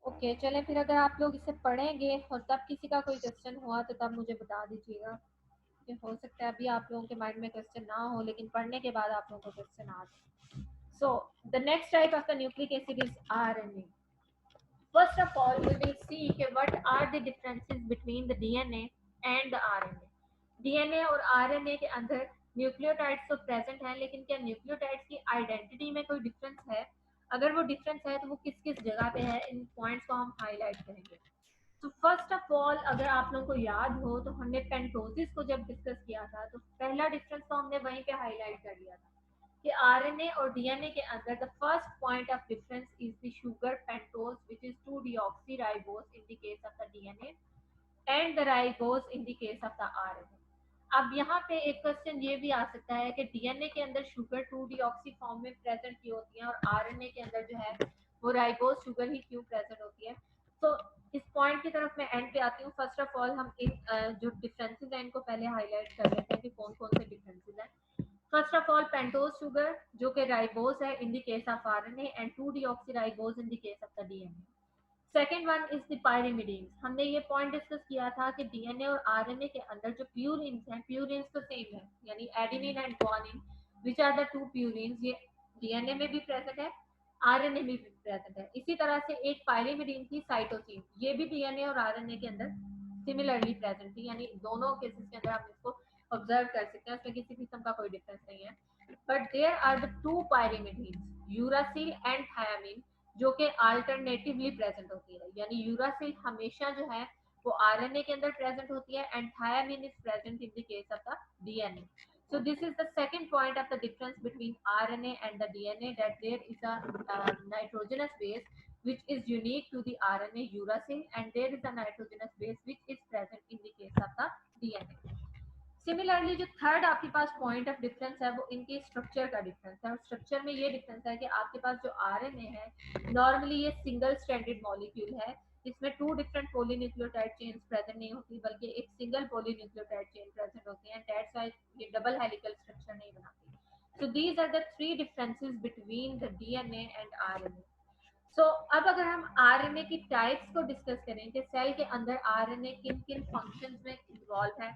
ओके चलें, फिर अगर आप लोग इसे पढ़ेंगे और तब किसी का कोई क्वेश्चन हुआ तो तब मुझे बता दीजिएगा। ये हो सकता है अभी आप लोगों के माइंड में क्वेश्चन ना हो, लेकिन पढ़ने के बाद आप लोगों को क्वेश्चन आ जाए। So the next type of the nucleic acid is RNA. First of all, we will see कि what are the differences between the DNA and the RNA. DNA और RNA के अंदर न्यूक्लियोटाइड्स तो प्रेजेंट हैं, लेकिन क्या न्यूक्लियोटाइड्स की आइडेंटिटी में कोई डिफरेंस है? अगर वो डिफरेंस है तो वो किस किस जगह पे है, इन पॉइंट्स को हम हाईलाइट करेंगे। तो फर्स्ट ऑफ ऑल अगर आप लोगों को याद हो तो हमने पेंटोसिस को जब डिस्कस किया था तो पहला डिफरेंस तो हमने वहीं पे हाईलाइट कर लिया था कि आरएनए और डीएनए के अंदर the first point of difference is the sugar pentose which is 2-deoxyribose in the case of the DNA and the ribose in the case of the RNA। अब यहाँ पे एक क्वेश्चन ये भी आ सकता है कि डीएनए के अंदर शुगर 2-deoxy फॉर्म में प्रेजेंट क्यों होती है और आरएनए के अंदर जो है वो राइबोज शुगर ही क्यों प्रेजेंट होती है। तो इस पॉइंट की तरफ मैं एंड पे आती हूँ। फर्स्ट ऑफ ऑल हम इन जो डिफरेंसेस हैं इनको पहले हाईलाइट कर लेते हैं कि कौन कौन से डिफरेंसेस हैं। First of all, pentose sugar जो कि राइबोज है in the case of RNA and 2-deoxyribose in the case of the DNA। Second one is the pyrimidines. हमने ये पॉइंट डिस्कस किया था कि डीएनए और आरएनए के अंदर जो प्यूरिन्स हैं, प्यूरिन्स तो सेम है, यानी adenine and guanine which are the two purines, ये डीएनए में भी प्रेजेंट है, आरएनए में भी प्रेजेंट है। इसी तरह से एक पायरिमिडीन थी साइटोसिन, ये भी डीएनए और आरएनए के अंदर सिमिलरली प्रेजेंट थी, यानी दोनों केसेस के अंदर हम इसको ऑब्जर्व कर सकते हैं, उसमें किसी किस्म का कोई डिफरेंस नहीं है। But there are the two pyrimidines uracil and thiamine जो कि अल्टरनेटिवली प्रेजेंट होती है, यानी यूरासिल हमेशा जो है वो आरएनए के अंदर प्रेजेंट होती है and thiamine is present in the case of the DNA. So this is the second point of the difference between RNA and the DNA, that there is a nitrogenous base which is unique to the RNA uracil and there is a nitrogenous base which is present in the case of the DNA। Similarly जो थर्ड आपके पास पॉइंट ऑफ डिफरेंस है वो इनके स्ट्रक्चर का डिफरेंस है। और स्ट्रक्चर में ये डिफरेंस है कि आपके पास जो आरएनए है नॉर्मली ये सिंगल स्ट्रैंडेड मॉलिक्यूल है, इसमें two different polynucleotide chains present नहीं होती बल्कि एक सिंगल पॉलीन्यूक्लियोटाइड चेन प्रेजेंट होती है, दैट्स व्हाई ये डबल हेलिकल स्ट्रक्चर नहीं बनाती। So these are the three differences between the DNA and RNA. So अब अगर हम आरएनए की टाइप्स को डिस्कस करें कि सेल के अंदर आरएनए किन किन फंक्शंस में इन्वॉल्व है,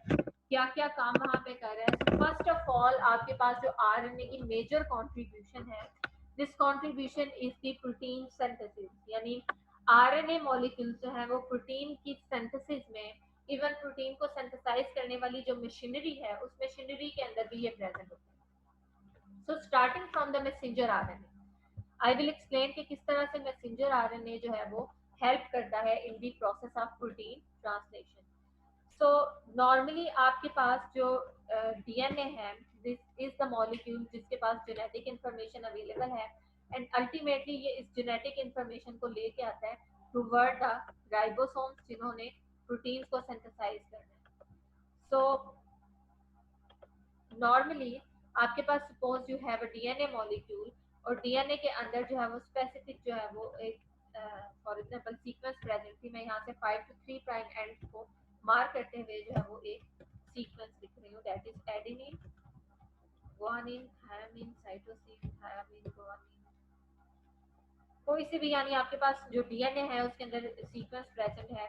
क्या क्या काम वहाँ पे कर रहा है। तो फर्स्ट ऑफ ऑल आपके पास जो आरएनए की मेजर कंट्रीब्यूशन है, this contribution is the protein synthesis, यानी आरएनए मॉलिक्यूल जो है वो प्रोटीन की सिंथेसिस में, इवन प्रोटीन को सिंथेसाइज करने वाली जो मशीनरी है उस मशीनरी के अंदर भी ये प्रेजेंट होती है। So starting from the messenger RNA I will explain कि किस तरह से मैसेंजर आरएनए जो है वो हेल्प करता है in the process of protein translation. So normally आपके पास जो डीएनए है दिस इज द मॉलिक्यूल जिसके पास जेनेटिक इंफॉर्मेशन अवेलेबल है एंड अल्टीमेटली ये इस जेनेटिक इंफॉर्मेशन को लेके आता है टुवर्ड द राइबोसोम्स जिन्होंने प्रोटीन्स को सिंथेसाइज करना है। सो नॉर्मली आपके पास suppose you have a DNA molecule और डीएनए के अंदर जो है वो स्पेसिफिक जो है वो एक फॉर एग्जांपल सीक्वेंस प्रेजेंट थी, मैं यहाँ से 5 to 3 प्राइम एंड को मार्क करते हुए जो है वो एक सीक्वेंस लिख रही हूँ, that is adenine, guanine, thiamine, cytosine, thiamine, guanine, कोई सी भी, यानी आपके पास जो डीएनए है उसके अंदर सीक्वेंस प्रेजेंट है।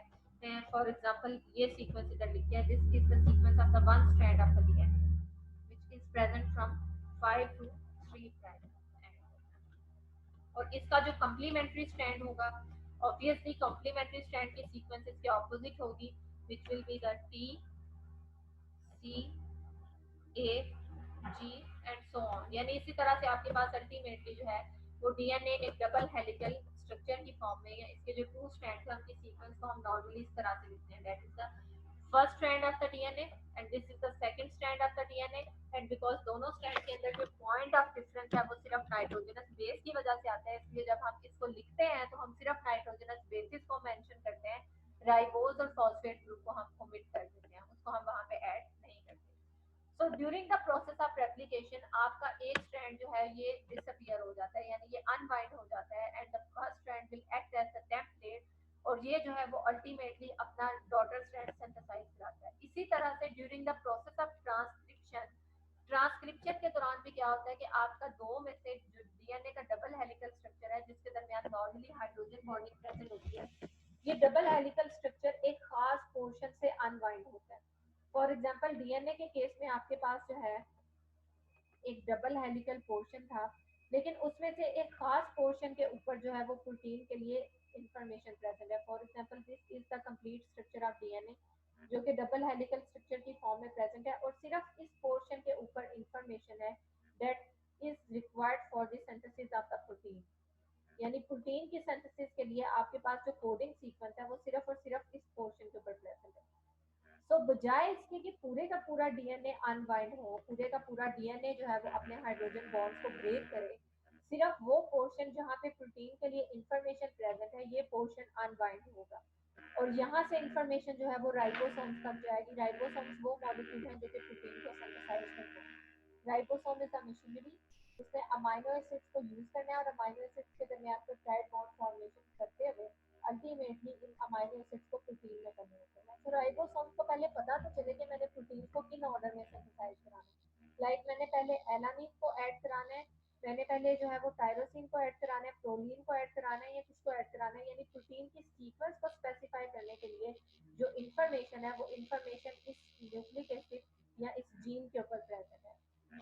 फॉर एग्जांपल ये सीक्वेंस इधर लिख दिया, this is the sequence of the one strand of the DNA which is present from 5 to 3 prime. और इसका जो कम्प्लीमेंट्री स्ट्रैंड होगा, ऑब्वियसली कम्प्लीमेंट्री स्ट्रैंड की सीक्वेंस इसके ऑपोजिट होगी, which will be the T, C, A, G and so on. यानी इसी तरह से आपके पास अल्टीमेटली जो है वो डीएनए एक डबल हेलिकल स्ट्रक्चर की फॉर्म में, या इसके जो टू स्ट्रैंड्स हैं उनकी सीक्वेंस को हम नॉर्मली इस तरह से लिखते हैं, that is the first strand of the DNA and this is the second strand of the DNA. And because दोनों स्ट्रैंड के अंदर जो पॉइंट ऑफ डिफरेंस है वो सिर्फ नाइट्रोजनस बेस की वजह से आता है, इसलिए जब हम इसको लिखते हैं तो हम सिर्फ नाइट्रोजनस बेसिस को मेंशन करते हैं, राइबोज और फॉस्फेट ग्रुप को हम ओमिट कर देते हैं, उसको हम वहां पे ऐड नहीं करते। So during the process of replication आपका एक स्ट्रैंड जो है ये डिसअपियर हो जाता है, यानी ये अनबाइंड हो जाता है, and the first strand will act as the template, और ये जो है वो अल्टीमेटली अपना डॉटर स्ट्रैंड सिंथेसाइज कराता है। इसी तरह से during the process of transcription, transcription के दौरान भी क्या होता है कि आपका दो में से जो डीएनए का डबल हेलिकल स्ट्रक्चर है जिसके दरमियान नॉर्मली हाइड्रोजन बॉन्डिंग प्रेजेंट होती है, ये डबल हेलिकल स्ट्रक्चर एक खास पोर्शन से अनवाइंड होता है। फॉर एग्जांपल डीएनए के केस में आपके पास जो है एक डबल हेलिकल पोर्शन था, लेकिन उसमें से एक खास पोर्शन के ऊपर जो है वो प्रोटीन के लिए इंफॉर्मेशन प्रेजेंट है। For example this is the complete structure of DNA जो कि डबल हेलिकल स्ट्रक्चर की फॉर्म में प्रेजेंट है, और सिर्फ इस पोर्शन के ऊपर इंफॉर्मेशन है that is required for the synthesis of the protein. यानी प्रोटीन की सिंथेसिस के लिए आपके पास जो कोडिंग सीक्वेंस है वो सिर्फ और सिर्फ इस पोर्शन के ऊपर प्रेजेंट है। तो बजाय इसके कि पूरे का पूरा डीएनए अनबाइंड हो, पूरे का पूरा डीएनए जो है वो अपने हाइड्रोजन बॉन्ड्स को ब्रेक करे, सिर्फ वो पोर्शन जहाँ पे प्रोटीन के लिए इंफॉर्मेशन प्रेजेंट है ये पोर्शन अनबाइंड होगा, और यहाँ से इंफॉर्मेशन जो है वो राइबोसोम्स तक जाएगी। राइबोसोम्स वो मॉलिक्यूल हैं जो कि प्रोटीन को सिंथेसाइज करते हैं। राइबोसोम इज अ मशीनरी जिसने अमाइनो एसिड्स को यूज करना है और अमाइनो एसिड्स के दरमियान पेप्टाइड बॉन्ड फॉर्मेशन करते हुए अल्टीमेटली इन अमाइनो एसिड्स को प्रोटीन में कन्वर्ट करना है। तो राइबोसोम को पहले पता तो चले कि मैंने प्रोटीन को किन ऑर्डर में सिंथेसाइज कराना है। लाइक मैंने पहले एलानिन को ऐड कराना है, मैंने पहले जो है वो टायरोसिन को ऐड कराना है, प्रोलीन को ऐड कराना है, या किसको ऐड कराना है, यानी प्रोटीन की सीक्वेंस को स्पेसिफाई करने के लिए जो इंफॉर्मेशन है वो इंफॉर्मेशन इस न्यूक्लिक एसिड या इस जीन के ऊपर प्रेजेंट है।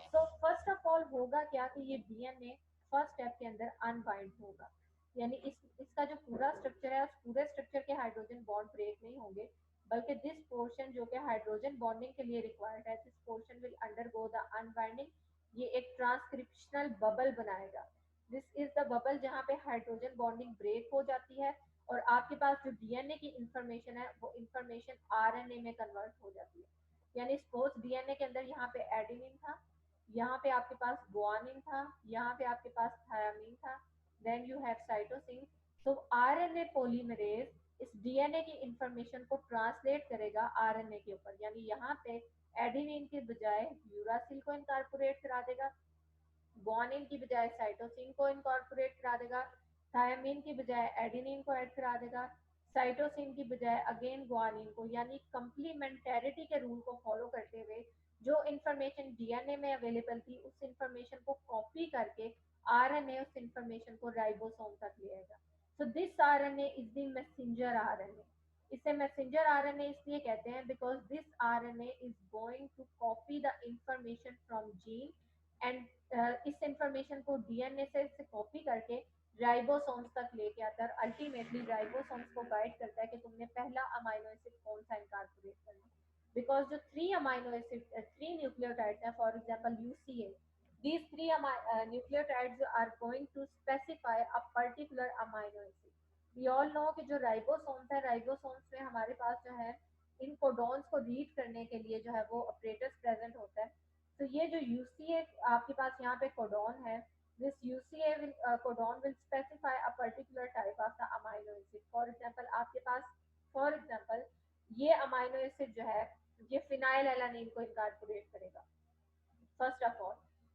सो फर्स्ट ऑफ ऑल होगा क्या कि ये डीएनए फर्स्ट स्टेप के अंदर अनबाइंड होगा, यानी इसका जो पूरा स्ट्रक्चर है उस पूरे स्ट्रक्चर के हाइड्रोजन बॉन्ड ब्रेक नहीं होंगे, बल्कि दिस पोर्शन जो कि हाइड्रोजन बॉन्डिंग के लिए रिक्वायर्ड है, this portion will undergo the unbinding, ये एक ट्रांसक्रिप्शनल बबल बनाएगा। दिस इज द बबल जहाँ पे हाइड्रोजन बॉन्डिंग ब्रेक हो जाती है और आपके पास जो डीएनए की इंफॉर्मेशन है वो इंफॉर्मेशन आरएनए में कन्वर्ट हो जाती है। यानी सपोज डीएनए के अंदर यहाँ पे एडेनिन था, यहाँ पे आपके पास गुआनिन था, यहाँ पे आपके पास थायामीन था, देन यू हैव साइटोसिन। तो आरएनए पॉलीमरेज इस डीएनए की इंफॉर्मेशन को ट्रांसलेट करेगा आरएनए के ऊपर, यानी यहाँ पे एडेनिन के बजाय यूरासिल को इनकॉर्पोरेट करा देगा, गुआनिन की बजाय साइटोसिन को इनकॉर्पोरेट करा देगा, थायामीन की बजाय एडेनिन को ऐड करा देगा, साइटोसिन की बजाय अगेन गुआनिन को, यानी कंप्लीमेंटेरिटी के रूल को फॉलो करते हुए जो इंफॉर्मेशन डीएनए में अवेलेबल थी उस इंफॉर्मेशन को कॉपी करके आरएनए उस इंफॉर्मेशन को राइबोसोम तक ले आएगा। So this RNA is the messenger RNA. इसे मैसेंजर आरएनए इसलिए कहते हैं because this RNA is going to copy the information from gene and इस इंफॉर्मेशन को डीएनए से कॉपी करके राइबोसोम्स तक लेके आता है, अल्टीमेटली राइबोसोम्स को गाइड करता है कि तुमने पहला अमाइनो एसिड कौन सा इनकॉर्पोरेट करना। बिकॉज जो three amino acid three nucleotides हैं, for example UCA, these three nucleotides are going to specify a particular amino acid. We all know कि जो राइबोसोम्स है, राइबोसोम्स में हमारे पास जो है इन कोडॉन्स को रीड करने के लिए जो है वो ऑपरेटर्स प्रेजेंट होता है। तो ये जो यूसीए आपके पास यहाँ पे कोडॉन है, this UCA will codon will specify a particular type of the amino acid. For example आपके पास for example ये अमाइनो एसिड जो है ये फिनाइल एलानिन को इनकॉर्पोरेट करेगा फर्स्ट ऑफ ऑल।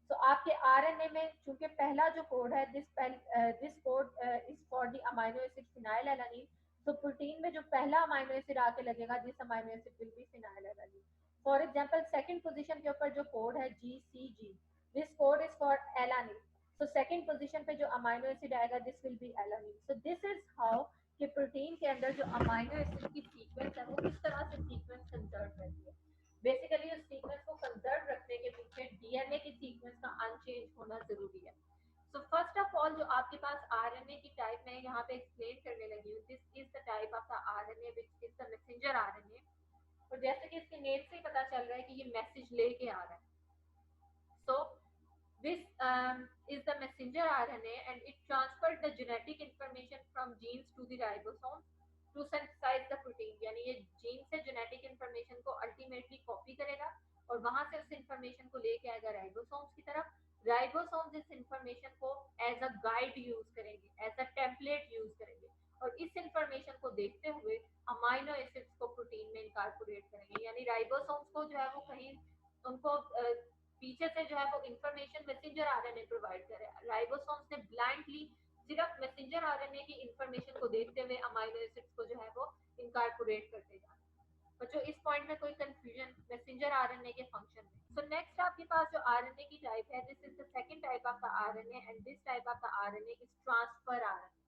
तो आपके आरएनए में चूंकि पहला जो कोड है this code is for the amino acid phenyl alanine, तो प्रोटीन में जो पहला अमाइनो एसिड आके लगेगा this amino acid will be phenyl alanine. For example second position के ऊपर जो कोड है GCG, this code is for alanine. So second position पे जो अमाइनो एसिड आएगा this will be alanine. So this is how कि प्रोटीन के अंदर जो अमाइनो एसिड की सीक्वेंस है वो किस तरह से सीक्वेंस कंजर्व रहती है। बेसिकली उस सीक्वेंस को कंजर्व रखने के पीछे डीएनए की सीक्वेंस का अनचेंज होना जरूरी है। सो फर्स्ट ऑफ ऑल जो आपके पास आरएनए की टाइप मैं यहाँ पे एक्सप्लेन करने लगी हूँ, this is the type of the RNA which is the messenger RNA. और जैसे कि इसके नेम से ही पता चल रहा है कि ये मैसेज लेके आ रहा है। सो this is the messenger RNA and it transfers the genetic information from genes to the ribosome to synthesize the protein। यानी ये जीन से जेनेटिक इंफॉर्मेशन को अल्टीमेटली कॉपी करेगा और वहां से उस इंफॉर्मेशन को लेके आएगा राइबोसोम्स की तरफ। राइबोसोम्स इस इंफॉर्मेशन को एज अ गाइड यूज करेंगे, एज अ टेम्पलेट यूज करेंगे और इस इंफॉर्मेशन को देखते हुए अमाइनो एसिड्स को प्रोटीन में इनकॉर्पोरेट करेंगे। यानी राइबोसोम्स को जो है वो कहीं उनको पीछे से जो है वो इंफॉर्मेशन मैसेंजर आरएनए प्रोवाइड करे। राइबोसोम्स ने ब्लाइंडली सिर्फ मैसेंजर आरएनए की इंफॉर्मेशन को देखते हुए अमाइनो एसिड्स को जो है वो इनकॉर्पोरेट करते जाना। बच्चों इस पॉइंट में कोई कंफ्यूजन मैसेंजर आरएनए के फंक्शन में? सो नेक्स्ट आपके पास जो आरएनए की टाइप है, this is the second type of the RNA and this type of the RNA is transfer RNA.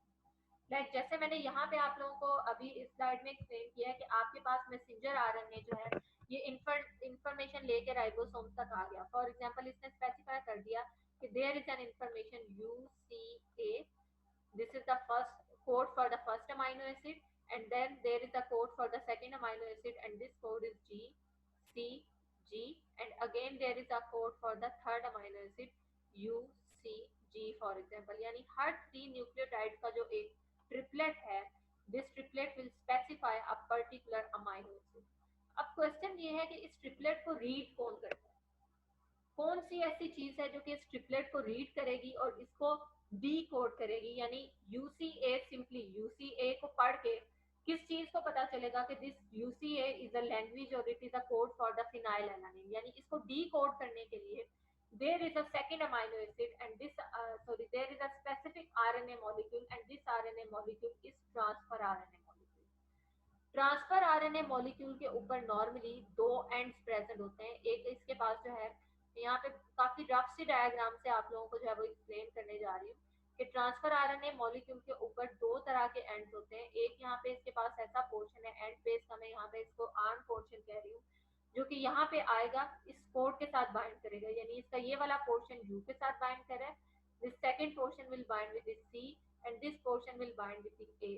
Like जैसे मैंने यहाँ पे आप लोगों को अभी इस स्लाइड में एक्सप्लेन किया है कि आपके पास मैसेंजर आरएनए जो है ये इंफॉर्मेशन लेके राइबोसोम तक आ गया। फॉर एग्जांपल इसने स्पेसिफाई कर दिया कि there is an information UCA, this is the first code for the first amino acid and then there is a code for the second amino acid and this code is GCG and again there is a code for the third amino acid UCG for example। यानी हर 3 न्यूक्लियोटाइड का जो एक ट्रिपलेट है, this triplet will specify a particular amino acid. अब क्वेश्चन ये है कि इस ट्रिपलेट को रीड कौन करता है, कौन सी ऐसी चीज है जो कि इस ट्रिपलेट को रीड करेगी और इसको डी कोड करेगी। यानी यूसीए, सिंपली यूसीए को पढ़ के किस चीज को पता चलेगा कि this UCA is a language और it is a code for the phenylalanine. यानी इसको डी कोड करने के लिए there is a second amino acid and this there is a specific RNA molecule and this RNA molecule is transfer RNA molecule। Transfer RNA molecule के ऊपर नॉर्मली दो एंड्स प्रेजेंट होते हैं। एक इसके पास जो है यहाँ पे काफी रफ सी डायग्राम से आप लोगों को जो है वो एक्सप्लेन करने जा रही हूँ कि ट्रांसफर आरएनए मॉलिक्यूल के ऊपर दो तरह के एंड्स होते हैं। एक यहाँ पे इसके पास ऐसा पोर्शन है एंड बेस का, मैं यहाँ पे इसको आर्म पोर्शन कह रही हूँ, जो कि यहाँ पे आएगा इस कोड के साथ बाइंड करेगा। यानी इसका ये वाला पोर्शन यू के साथ बाइंड करे, this second portion will bind with C and this portion will bind with A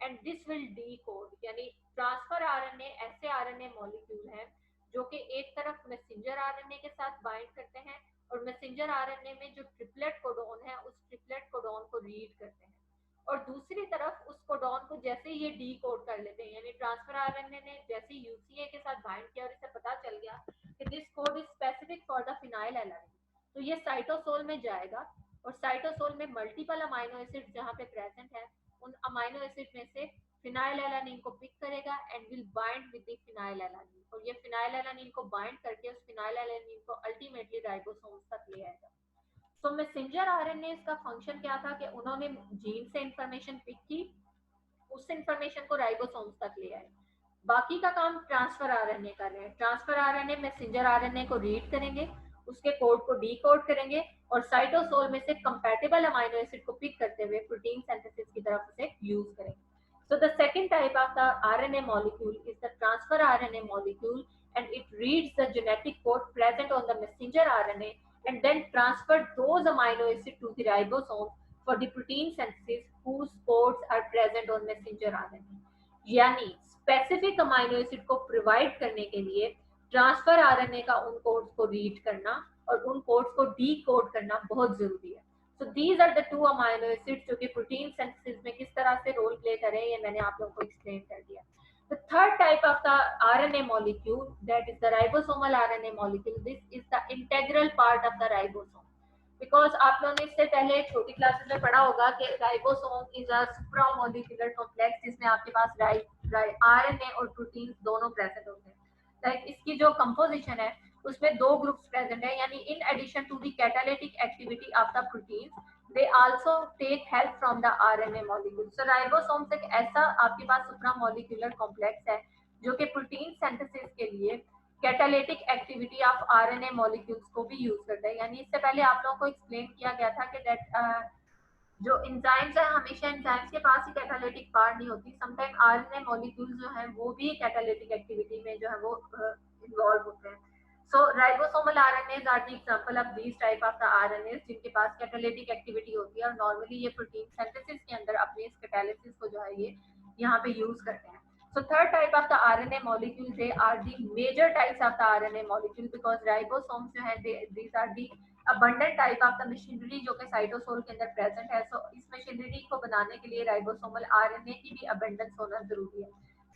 and this will decode. यानी ट्रांसफर आरएनए ऐसे आरएनए मॉलिक्यूल हैं जो कि एक तरफ मैसेंजर आरएनए के साथ बाइंड करते हैं और मैसेंजर आरएनए में जो ट्रिपलेट कोडॉन है उस ट्रिपलेट कोडॉन को रीड करते हैं और दूसरी तरफ उस कोडॉन को जैसे ही ये डी कोड कर लेते हैं। यानी ट्रांसफर आरएनए ने जैसे यूसीए के साथ बाइंड किया और इसे पता चल गया कि this code is specific for the phenyl alanine, तो ये साइटोसोल में जाएगा और साइटोसोल में मल्टीपल अमाइनो एसिड जहाँ पे प्रेजेंट है उन अमाइनो एसिड में से फिनाइल एलानिन को पिक करेगा and will bind with the phenyl alanine और ये फिनाइल एलानिन को बाइंड करके उस फिनाइल एलानिन को अल्टीमेटली राइबोसोम्स तक ले आएगा। तो मैसेंजर आरएनए का फंक्शन क्या था कि उन्होंने जीन से इंफॉर्मेशन पिक की, उस इंफॉर्मेशन को राइबोसोम्स तक ले आए। बाकी का काम ट्रांसफर आरएनए कर रहे हैं। ट्रांसफर आरएनए मैसेंजर आरएनए को रीड करेंगे, उसके कोड को डीकोड करेंगे और साइटोसोल में से कंपैटिबल अमाइनो एसिड को पिक करते हुए प्रोटीन सिंथेसिस की तरफ उसे यूज करेंगे। So the second type of the RNA molecule is the transfer RNA molecule and it reads the genetic code present on the messenger RNA and then transfer those amino acids to the ribosome for the protein synthesis whose codes are present on messenger RNA। यानी स्पेसिफिक अमाइनो एसिड को प्रोवाइड करने के लिए ट्रांसफर आरएनए का उन कोड्स को रीड करना और उन कोड्स को डी कोड करना बहुत जरूरी है। So these are the two amino acids जो कि प्रोटीन सिंथेसिस में किस तरह से रोल प्ले करें ये मैंने आप लोगों को एक्सप्लेन कर दिया। The third type of the RNA molecule that is the ribosomal RNA molecule, this is the integral part of the ribosome because आप लोगों ने इससे पहले छोटी क्लासेस में पढ़ा होगा कि राइबोसोम इज अ सुप्रामोलिकुलर कॉम्प्लेक्स जिसमें आपके पास आरएनए और प्रोटीन दोनों प्रेजेंट होते हैं। लाइक इसकी जो कंपोजिशन है उसमें दो ग्रुप्स प्रेजेंट है। यानी in addition to the catalytic activity of the protein they also take help from the RNA molecule. So ribosomes एक ऐसा आपके पास सुप्रामोलिकुलर कॉम्प्लेक्स है जो कि प्रोटीन सिंथेसिस के लिए catalytic activity of RNA molecules को भी यूज करता है। यानी इससे पहले आप लोगों को एक्सप्लेन किया गया था कि जो एंजाइम्स है हमेशा एंजाइम्स के पास ही कैटालिटिक पार्ट नहीं होती, समटाइम आरएनए मॉलिक्यूल्स जो हैं वो भी कैटालिटिक एक्टिविटी में जो है वो इन्वॉल्व होते हैं। So ribosomal RNAs are the example of these type of the RNAs जिनके पास कैटालिटिक एक्टिविटी होती है और नॉर्मली ये प्रोटीन सिंथेसिस के अंदर अपने इस कैटालिसिस को जो है ये यहाँ पे यूज करते हैं। So third type of the RNA molecule, they are the major types of the RNA molecule because ribosomes जो है these are the abundant type of the machinery जो कि साइटोसोल के अंदर प्रेजेंट है। So इस मशीनरी को बनाने के लिए राइबोसोमल आरएनए की भी अबंडेंस होना जरूरी है।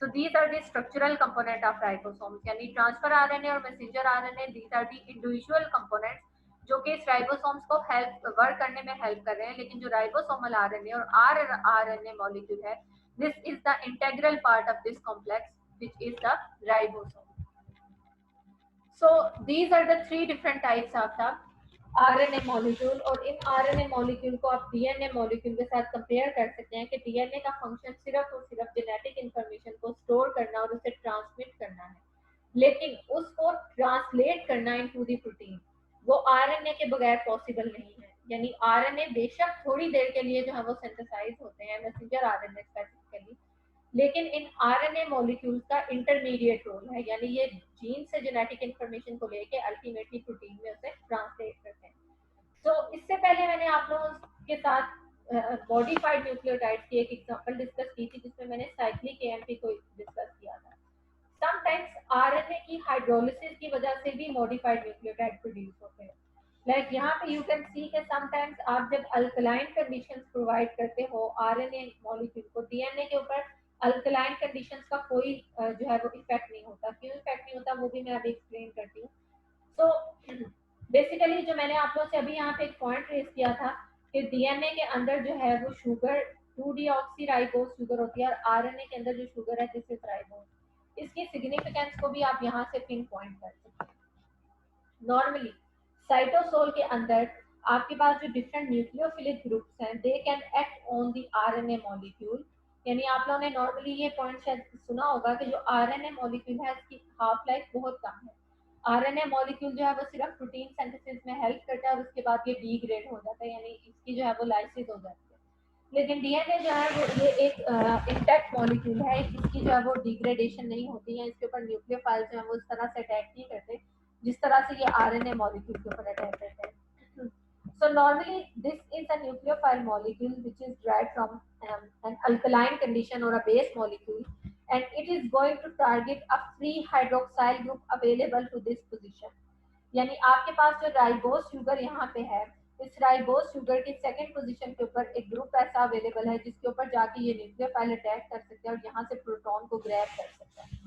So these are the structural component of ribosomes यानी ट्रांसफर आरएनए और messenger RNA these are the individual components जो कि इस राइबोसोम्स को हेल्प वर्क करने में हेल्प कर रहे हैं। लेकिन जो राइबोसोमल आरएनए और आरएनए मॉलिक्यूल है, this is the integral part of this complex which is the ribosome. So these are the three different types of the RNA molecule और इन आरएनए मॉलिक्यूल को आप डीएनए मॉलिक्यूल के साथ कंपेयर कर सकते हैं कि डीएनए का फंक्शन सिर्फ और सिर्फ जेनेटिक इंफॉर्मेशन को स्टोर करना और उसे ट्रांसमिट करना है, लेकिन उसको ट्रांसलेट करना इनटू द प्रोटीन वो आरएनए के बगैर पॉसिबल नहीं है। यानी आरएनए बेशक थोड़ी देर के लिए जो है वो सिंथेसाइज होते हैं, मैसेंजर आरएनए स्पेसिफिकली, लेकिन इन आरएनए मॉलिक्यूल्स का इंटरमीडिएट रोल है। यानी ये जीन से जेनेटिक इंफॉर्मेशन को लेके अल्टीमेटली प्रोटीन में उसे ट्रांसलेट करते हैं। तो इससे पहले मैंने आप लोगों के साथ मॉडिफाइड न्यूक्लियोटाइड्स की एक एग्जांपल डिस्कस की थी जिसमें मैंने साइक्लिक एएमपी को डिस्कस किया था। समटाइम्स आरएनए की हाइड्रोलिसिस की वजह से भी मॉडिफाइड न्यूक्लियोटाइड प्रोड्यूस होते हैं। लाइक यहाँ पे यू कैन सी कि समटाइम्स आप जब अल्कलाइन कंडीशंस प्रोवाइड करते हो आरएनए मॉलिक्यूल को, डीएनए के ऊपर अल्कलाइन कंडीशंस का कोई जो है वो इफेक्ट नहीं होता। क्यों इफेक्ट नहीं होता वो भी मैं अभी एक्सप्लेन करती हूँ। सो बेसिकली जो मैंने आप लोगों से अभी यहाँ पे एक पॉइंट रेज किया था कि डीएनए के अंदर जो है वो शुगर 2-डीऑक्सीराइबोज शुगर होती है और आरएनए के अंदर जो शुगर है दिस इज राइबोज। इसकी सिग्निफिकेंस को भी आप यहाँ से पिन पॉइंट कर सकते हैं। नॉर्मली साइटोसोल के अंदर आपके पास जो डिफरेंट न्यूक्लियोफिलिक ग्रुप्स हैं they can act on the RNA molecule. यानी आप लोगों ने नॉर्मली ये पॉइंट शायद सुना होगा कि जो आरएनए मॉलिक्यूल है इसकी हाफ लाइफ बहुत कम है। आरएनए मॉलिक्यूल जो है वो सिर्फ प्रोटीन सिंथेसिस में हेल्प करता है और उसके बाद ये डीग्रेड हो जाता है, यानी इसकी जो है वो लाइसिस हो जाती है। लेकिन डीएनए जो है वो ये एक इंटैक्ट मॉलिक्यूल है, इसकी जो है वो डिग्रेडेशन नहीं होती है, इसके ऊपर न्यूक्लियोफाइल जो है वो उस तरह से अटैक नहीं करते जिस तरह से ये आरएनए मॉलिक्यूल के ऊपर अटैक करते हैं। So normally this is a nucleophile molecule which is derived from an alkaline condition or a base molecule, and it is going to target a free hydroxyl group available to this position. यानी आपके पास जो राइबोज शुगर यहाँ पे है, इस राइबोज शुगर की सेकंड पोजीशन के ऊपर एक ग्रुप ऐसा अवेलेबल है जिसके ऊपर जाके ये न्यूक्लियोफाइल अटैक कर सकते हैं और यहाँ से प्रोटॉन को ग्रैब कर सकता है।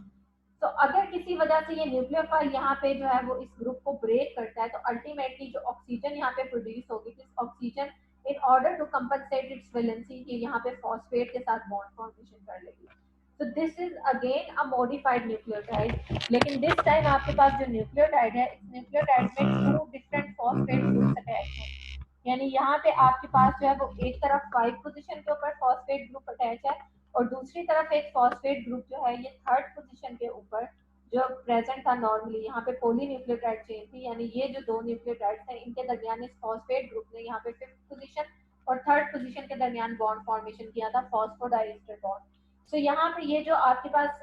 तो अगर किसी वजह से ये न्यूक्लियोफाइल यहाँ पे जो है वो इस ग्रुप को ब्रेक करता है तो अल्टीमेटली जो ऑक्सीजन यहाँ पे प्रोड्यूस होगी, इस oxygen in order to compensate its valency ये यहाँ पे फॉस्फेट के साथ बॉन्ड फॉर्मेशन कर लेगी। तो this is again a modified nucleotide, लेकिन दिस टाइम आपके पास जो न्यूक्लियोटाइड है इस न्यूक्लियोटाइड में 2 डिफरेंट फॉस्फेट ग्रुप्स अटैच हैं। यानी यहाँ पे आपके पास जो है वो एक तरफ 5 पोजीशन के ऊपर फॉस्फेट ग्रुप अटैच है और दूसरी तरफ एक फॉस्फेट ग्रुप जो है ये थर्ड पोजीशन के ऊपर जो प्रेजेंट था। नॉर्मली यहाँ पे पॉलीन्यूक्लियोटाइड चेन थी, यानी ये जो दो न्यूक्लियोटाइड्स हैं इनके दरमियान इस फॉस्फेट ग्रुप ने यहाँ पे 5th पोजीशन और 3rd पोजीशन के दरमियान बॉन्ड फॉर्मेशन किया था, फॉस्फोडाइएस्टर बॉन्ड। सो यहाँ पे ये जो आपके पास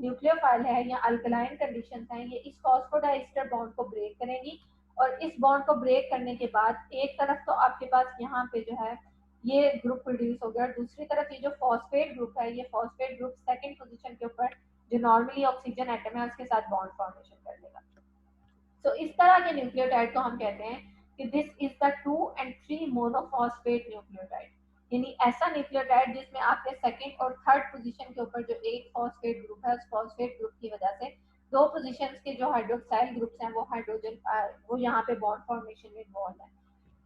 न्यूक्लियोफाइल है या अल्कलाइन कंडीशंस हैं ये इस फॉस्फोडाइएस्टर बॉन्ड को ब्रेक करेंगी और इस बॉन्ड को ब्रेक करने के बाद एक तरफ तो आपके पास यहाँ पे जो है ये ग्रुप प्रोड्यूस हो गया और दूसरी तरफ ये जो फॉस्फेट ग्रुप है ये फॉस्फेट ग्रुप सेकंड पोजीशन के ऊपर जो नॉर्मली ऑक्सीजन एटम है उसके साथ बॉन्ड फॉर्मेशन कर लेगा। तो इस तरह के न्यूक्लियोटाइड को हम कहते हैं कि this is the 2 and 3 monophosphate nucleotide. यानी ऐसा न्यूक्लियोटाइड जिसमें आपके सेकंड और थर्ड पोजीशन के ऊपर जो एक फॉस्फेट ग्रुप है उस फॉस्फेट ग्रुप की वजह से दो पोजीशंस के जो हाइड्रोक्साइल ग्रुप्स हैं वो हाइड्रोजन वो यहाँ पे बॉन्ड फॉर्मेशन में इन्वॉल्व है।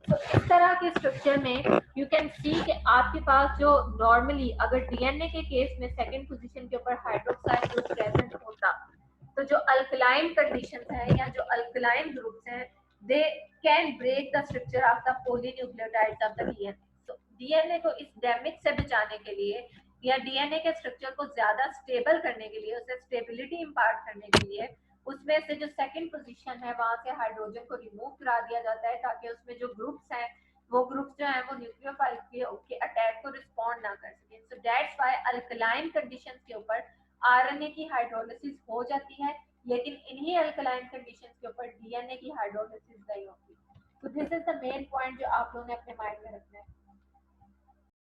तो इस तरह के स्ट्रक्चर में यू कैन सी कि आपके पास जो नॉर्मली अगर डीएनए के केस में सेकंड पोजीशन के ऊपर हाइड्रोक्साइल ग्रुप प्रेजेंट होता तो जो अल्कलाइन कंडीशंस हैं या जो अल्कलाइन ग्रुप्स हैं they can break the structure of the polynucleotides of the DNA. तो डीएनए को इस डैमेज से बचाने के लिए या डीएनए के स्ट्रक्चर को ज्यादा स्टेबल करने के लिए, उसे स्टेबिलिटी इंपार्ट करने के लिए उसमें से जो सेकंड पोजीशन है वहां से हाइड्रोजन को रिमूव करा दिया जाता है ताकि उसमें जो ग्रुप्स हैं वो ग्रुप्स जो हैं वो न्यूक्लियोफाइल के अटैक को रिस्पॉन्ड ना कर सकें। सो दैट्स व्हाई अल्कलाइन कंडीशंस के ऊपर आरएनए की हाइड्रोलिसिस हो जाती है, लेकिन इन्हीं अल्कलाइन कंडीशंस के ऊपर डीएनए की हाइड्रोलिसिस नहीं होती। तो this is the main point जो आप लोगों ने अपने माइंड में रखना है।